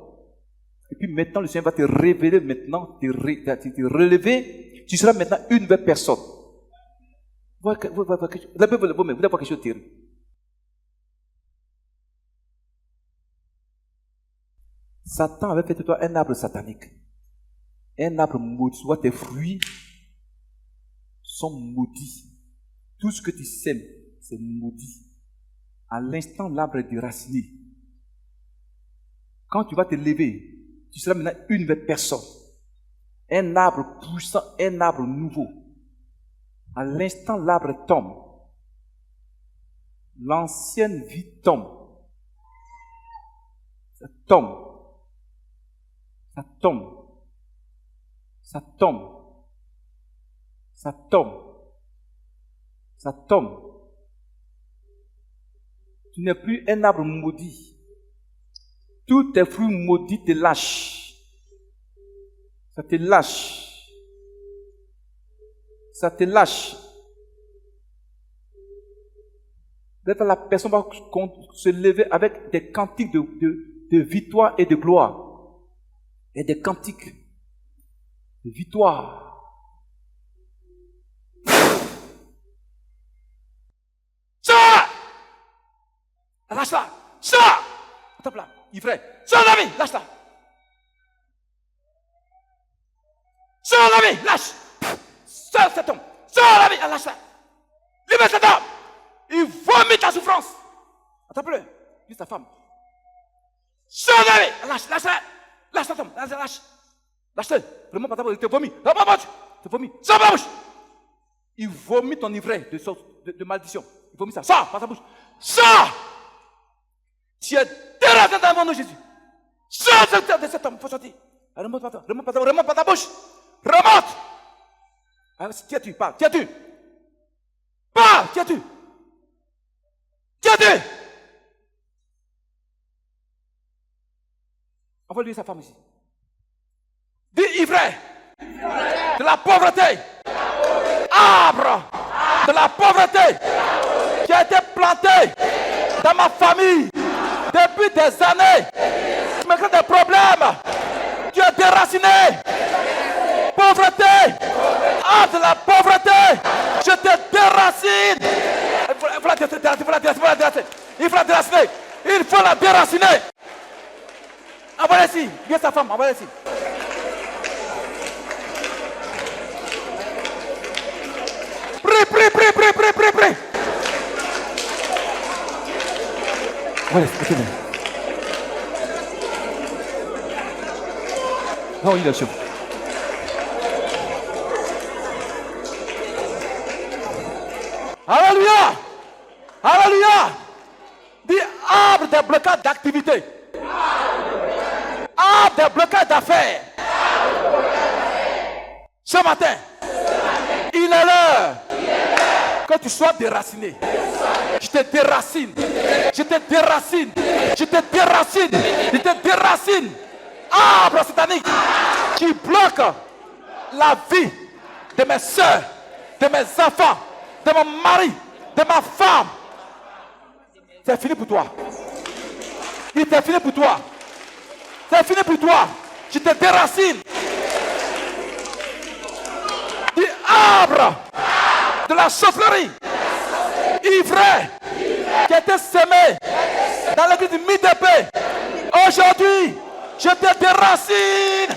Et puis maintenant, le Seigneur va te révéler maintenant, te relever. Tu seras maintenant une nouvelle personne. Vous allez voir quelque chose de terrible. Satan avait fait de toi un arbre satanique. Un arbre maudit, soit tes fruits sont maudits. Tout ce que tu sèmes, c'est maudit. À l'instant, l'arbre est déraciné. Quand tu vas te lever, tu seras maintenant une nouvelle personne. Un arbre puissant, un arbre nouveau. À l'instant, l'arbre tombe. L'ancienne vie tombe. Ça tombe. Ça tombe. Ça tombe. Ça tombe. Ça tombe. Tu n'es plus un arbre maudit. Tous tes fruits maudits te lâchent. Ça te lâche. Ça te lâche. Peut-être la personne va se lever avec des cantiques de victoire et de gloire. Et des cantiques de victoire. Ça! Lâche-la! Ça! Attends là, ivraie. Ça, l'ami! Lâche-la! Ça, l'ami! Lâche! Ça, cet homme! Ça, l'ami! Lâche-la! Libère cet homme! Il vomit ta souffrance! Attends-le! Dis ta femme. Ça, l'ami! Lâche-la! Lâche cet homme! Lâche! Lâche-le! Vraiment, pas il te vomit! La bouche! Il te vomit! Ça, ma bouche! Il vomit ton ivraie de malédiction. Il vomit ça! Ça! Pas ta bouche! Ça! Tu es déraciné dans le nom de Jésus. Ça! de cet homme, il faut sortir. Remonte pas ta bouche. Remonte. Tiens-tu, parle, tiens-tu. Parle, tiens-tu. Tiens-tu. Envoie-lui sa femme ici. Dis ivraie. De la pauvreté. Arbre de la pauvreté qui a été planté dans ma famille depuis des années. Tu me crées des problèmes. Tu es déraciné. Pauvreté. Arbre de la pauvreté. Je te déracine. Il faut la déraciner. Il faut la déraciner. Il faut la déraciner. Envoie-la ici. Viens sa femme. Envoie-la ici. Prie. Voilà, c'est bon. Oh, il est chaud. Alléluia. Alléluia. Dis arbre des blocages d'activité. Arbre des blocages d'affaires. Ce matin, il est l'heure que tu sois déraciné. Je te déracine. Je te déracine. Je te déracine. Je te déracine. Arbre satanique qui bloque la vie de mes soeurs, de mes enfants, de mon mari, de ma femme. C'est fini pour toi. Il est fini pour toi. C'est fini pour toi. Je te déracine. Dis arbre de la sorcellerie, ivraie, qui a été semé dans l'église de Midépé. Aujourd'hui, je te déracine.